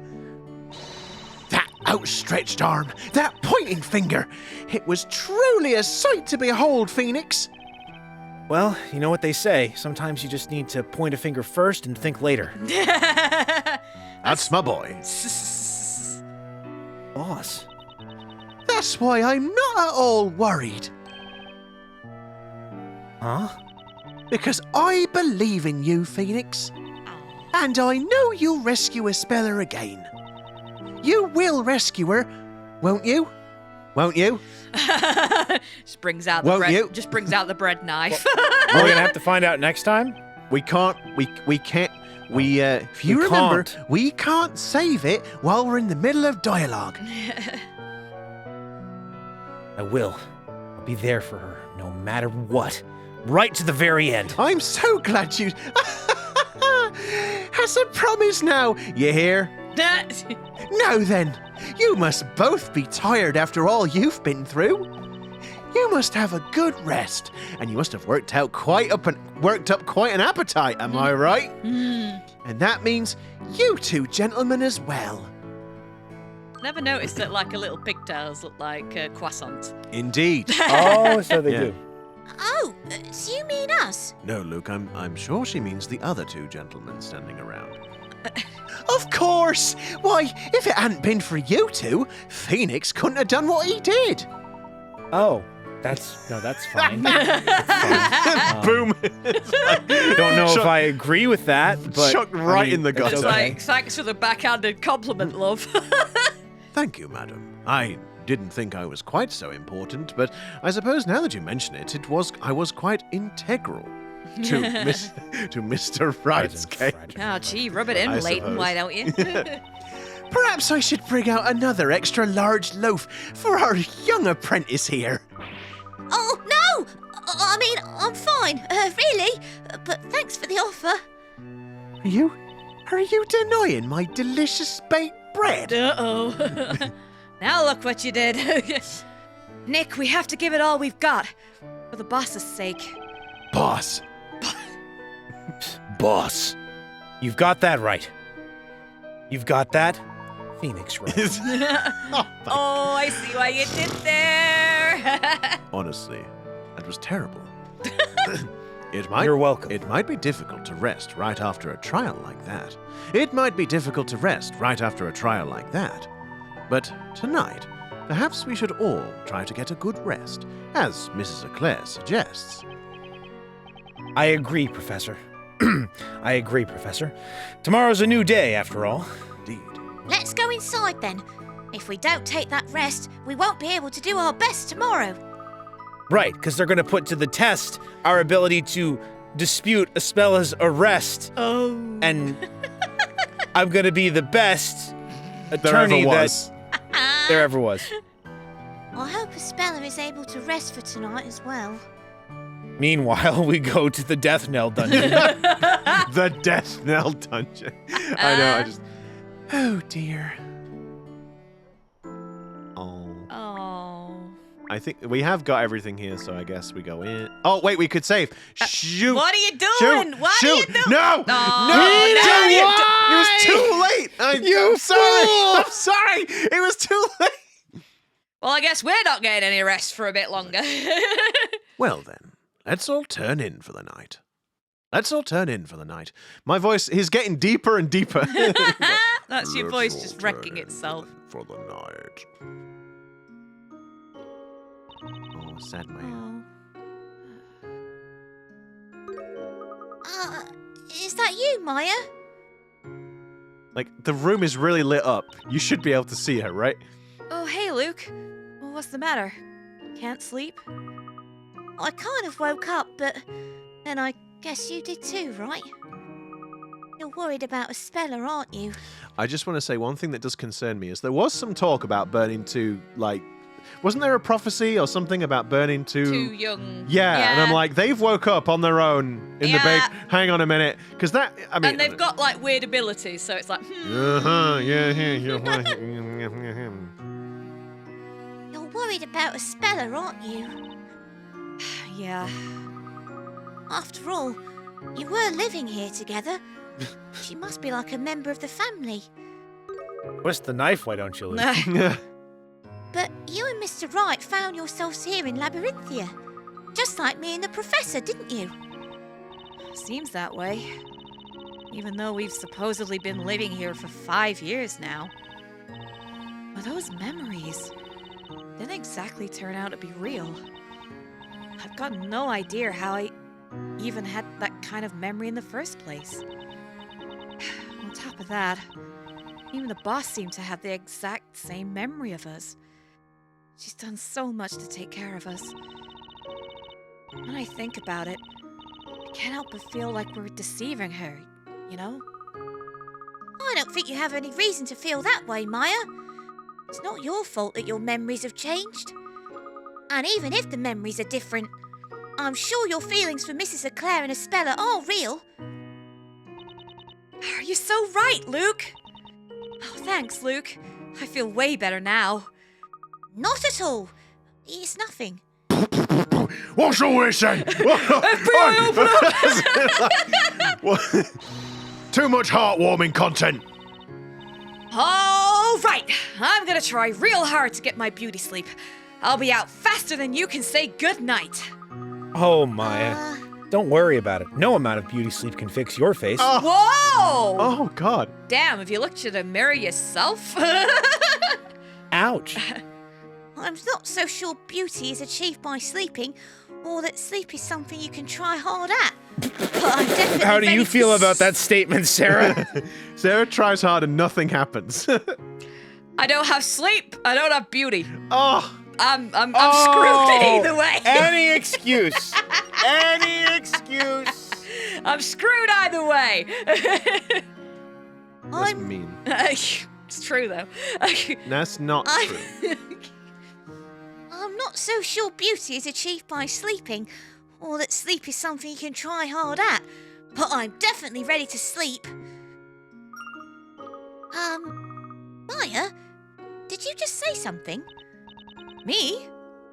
That outstretched arm, that pointing finger. It was truly a sight to behold, Phoenix. Well, you know what they say. Sometimes you just need to point a finger first and think later. That's my boy. Boss. That's why I'm not at all worried. Huh? Because I believe in you, Phoenix. And I know you'll rescue Espella again. You will rescue her, won't you? Won't you? Just brings out the Won't bread. you? Just brings out the bread knife. We're gonna have to find out next time? We can't, if you We remember, can't. we can't save it while we're in the middle of dialogue. I will. I'll be there for her, no matter what. Right to the very end. I'm so glad you... As a promise now, you hear? Now then, you must both be tired after all you've been through. You must have a good rest, and you must have worked up quite an appetite, am I right? And that means you two gentlemen as well. Never noticed that like a little pigtails look like croissants. Indeed. Oh, so they do. Oh, do you mean us? No, Luke, I'm sure she means the other two gentlemen standing around. Of course! Why, if it hadn't been for you two, Phoenix couldn't have done what he did. Oh, that's fine. That's fine. Boom! Don't know if I agree with that, but Chucked right in the it's gutter. It's okay. like, thanks for the backhanded compliment, love. Thank you, madam. I didn't think I was quite so important, but I suppose now that you mention it, I was quite integral to Mr. Wright's case. Oh, gee, rub it in, I Layton, suppose. why don't you? Perhaps I should bring out another extra large loaf for our young apprentice here. Oh, no! I mean, I'm fine, really. But thanks for the offer. Are you denying my delicious baked bread? Uh-oh. Now look what you did. Nick, we have to give it all we've got. For the boss's sake. Boss. Boss. You've got that right. You've got that, Phoenix Wright. Oh, I see why you did there. Honestly, that was terrible. You're welcome. It might be difficult to rest right after a trial like that. But tonight, perhaps we should all try to get a good rest, as Mrs. Eclair suggests. I agree, Professor. I agree, Professor. Tomorrow's a new day, after all. Indeed. Let's go inside then. If we don't take that rest, we won't be able to do our best tomorrow. Right, because they're going to put to the test our ability to dispute Espella's arrest. Oh. And I'm going to be the best attorney there ever was. I hope Espella is able to rest for tonight as well. Meanwhile, we go to the Death Knell dungeon. The Death Knell dungeon. I know, Oh dear. Oh. Oh. I think we have got everything here, so I guess we go in. Oh, wait, we could save. Shoot! What are you doing? Shoot! What Shoot! are you doing? No! Oh, It was too late! I'm sorry! I'm sorry! It was too late! Well, I guess we're not getting any rest for a bit longer. Well then, let's all turn in for the night. My voice is getting deeper and deeper. That's your voice just wrecking itself. For the night. Oh, sad man. Is that you, Maya? Like, the room is really lit up. You should be able to see her, right? Oh, hey, Luke. Well, what's the matter? Can't sleep? I kind of woke up, but then I guess you did too, right? You're worried about Espella, aren't you? I just want to say one thing that does concern me is there was some talk about burning to, like, wasn't there a prophecy or something about burning to... Too young. Yeah, and I'm like, they've woke up on their own in the big... Hang on a minute, because that, I mean... And they've got, like, weird abilities, so it's like, You're worried about Espella, aren't you? Yeah. After all, you were living here together. She must be like a member of the family. Twist the knife, why don't you, Luke? But you and Mr. Wright found yourselves here in Labyrinthia. Just like me and the Professor, didn't you? Seems that way. Even though we've supposedly been living here for 5 years now. But those memories didn't exactly turn out to be real. I've got no idea how I even had that kind of memory in the first place. On top of that, even the boss seemed to have the exact same memory of us. She's done so much to take care of us. When I think about it, I can't help but feel like we're deceiving her, you know? I don't think you have any reason to feel that way, Maya. It's not your fault that your memories have changed. And even if the memories are different, I'm sure your feelings for Mrs. Leclerc and Espella are real. You're so right, Luke! Oh, thanks, Luke. I feel way better now. Not at all. It's nothing. What's all this then? FBI, open up! Too much heartwarming content. All right, I'm gonna try real hard to get my beauty sleep. I'll be out faster than you can say goodnight. Oh, Maya. Don't worry about it. No amount of beauty sleep can fix your face. Whoa! Oh, God. Damn, have you looked at a mirror yourself? Ouch. I'm not so sure beauty is achieved by sleeping, or that sleep is something you can try hard at. But I'm definitely How do you ready feel to about that statement, Sarah? Sarah tries hard and nothing happens. I don't have sleep. I don't have beauty. Oh. I'm screwed either way. Any excuse. Any excuse. I'm screwed either way. That's mean. It's true, though. That's not true. I'm not so sure beauty is achieved by sleeping, or that sleep is something you can try hard at. But I'm definitely ready to sleep. Maya, did you just say something? Me?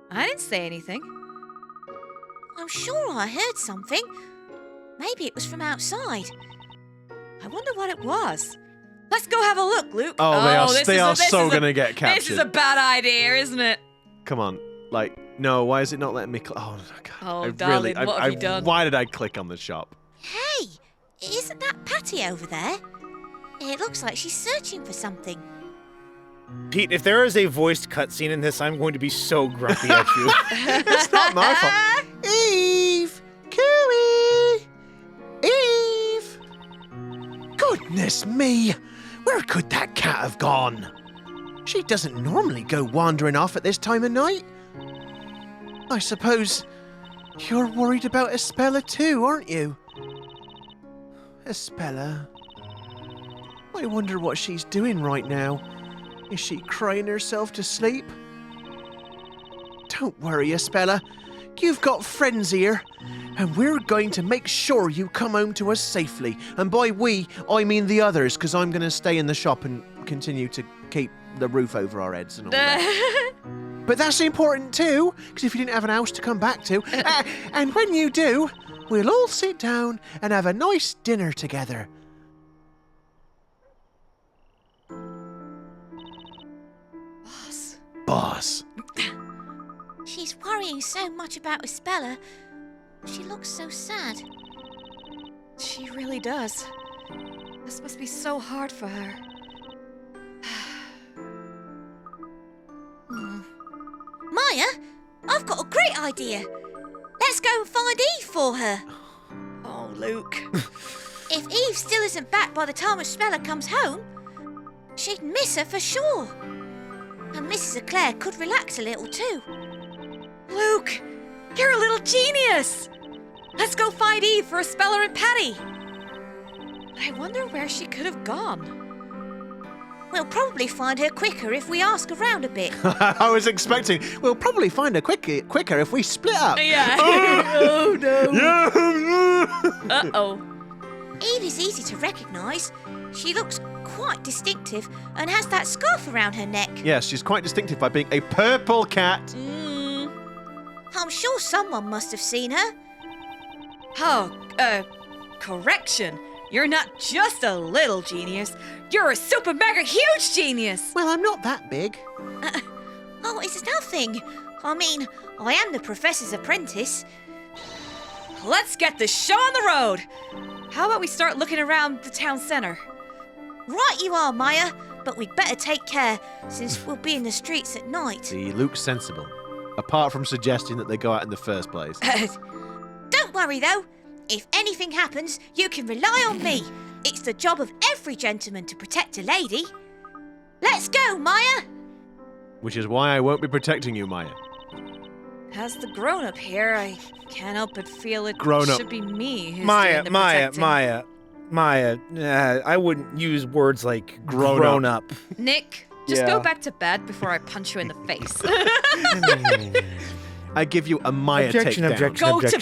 I didn't say anything. I'm sure I heard something. Maybe it was from outside. I wonder what it was. Let's go have a look, Luke. Oh, they are so gonna get captured. This is a bad idea, isn't it? Come on. Like, no, why is it not letting me God. Oh, darling, what have you done? Why did I click on the shop? Hey, isn't that Patty over there? It looks like she's searching for something. Pete, if there is a voiced cutscene in this, I'm going to be so grumpy at you. It's not my fault. Eve! Cooey! Eve! Goodness me! Where could that cat have gone? She doesn't normally go wandering off at this time of night. I suppose you're worried about Espella too, aren't you? Espella. I wonder what she's doing right now. Is she crying herself to sleep? Don't worry, Espella. You've got friends here, and we're going to make sure you come home to us safely. And by we, I mean the others, because I'm going to stay in the shop and continue to keep the roof over our heads and all that. But that's important too, because if you didn't have an house to come back to, and when you do, we'll all sit down and have a nice dinner together. Boss. She's worrying so much about Espella. She looks so sad. She really does. This must be so hard for her. Maya, I've got a great idea. Let's go and find Eve for her. Oh, Luke. If Eve still isn't back by the time Espella comes home, she'd miss her for sure. And Mrs. Eclair could relax a little too. Luke, you're a little genius. Let's go find Eve for Espella and Patty. I wonder where she could have gone. We'll probably find her quicker if we ask around a bit. I was expecting, we'll probably find her quicker if we split up. Yeah. Oh, no. Yeah. Uh-oh. Eve is easy to recognise. She looks quite distinctive and has that scarf around her neck. Yes, she's quite distinctive by being a purple cat. I'm sure someone must have seen her. Oh, correction. You're not just a little genius. You're a super mega huge genius. Well, I'm not that big. Oh, it's nothing. I mean, I am the professor's apprentice. Let's get the show on the road. How about we start looking around the town centre? Right you are, Maya, but we'd better take care, since we'll be in the streets at night. See, Luke's sensible. Apart from suggesting that they go out in the first place. Don't worry, though. If anything happens, you can rely on me. It's the job of every gentleman to protect a lady. Let's go, Maya! Which is why I won't be protecting you, Maya. As the grown-up here, I can't help but feel it Grown-up. should be me who's Maya, doing the protecting. Maya, I wouldn't use words like grown up. Nick, just Yeah. go back to bed before I punch you in the face. I give you a Maya Objection, takedown. objection. Go to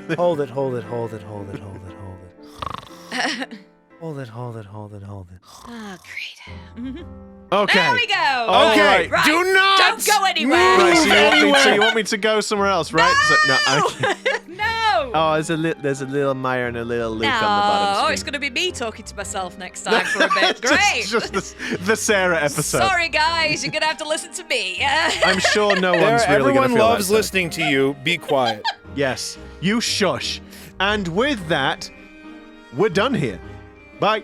bed. Hold it. Oh, great. Okay. There we go. All Okay, right. do not Don't go anywhere. Right, move so you want me to go somewhere else, right? No! Okay. No. Oh, there's a little Maya and a little Luke on the bottom Oh, screen. it's going to be me talking to myself next time for a bit. Great. just the Sarah episode. Sorry, guys. You're going to have to listen to me. I'm sure no one's really going to Everyone feel loves that, so- listening to you. Be quiet. Yes, you shush. And with that, we're done here. Bye.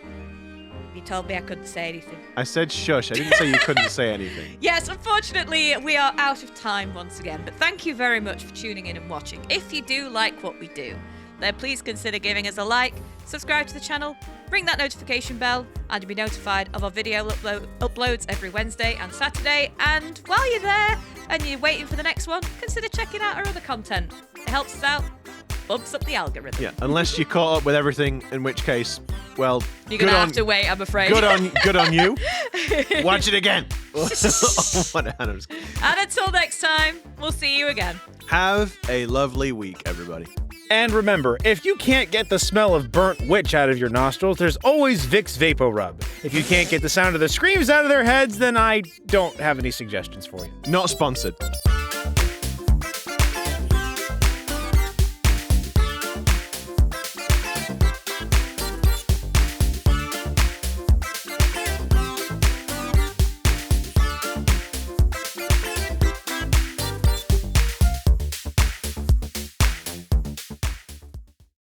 You told me I couldn't say anything. I said shush. I didn't say you couldn't say anything. Yes, unfortunately, we are out of time once again, but thank you very much for tuning in and watching. If you do like what we do, then please consider giving us a like, subscribe to the channel, ring that notification bell, and you'll be notified of our video uploads every Wednesday and Saturday. And while you're there and you're waiting for the next one, consider checking out our other content. It helps us out, bumps up the algorithm. Yeah, unless you caught up with everything, in which case, well, You're going to have to wait, I'm afraid. Good on you. Watch it again. And until next time, we'll see you again. Have a lovely week, everybody. And remember, if you can't get the smell of burnt witch out of your nostrils, there's always Vicks Vapo Rub. If you can't get the sound of the screams out of their heads, then I don't have any suggestions for you. Not sponsored.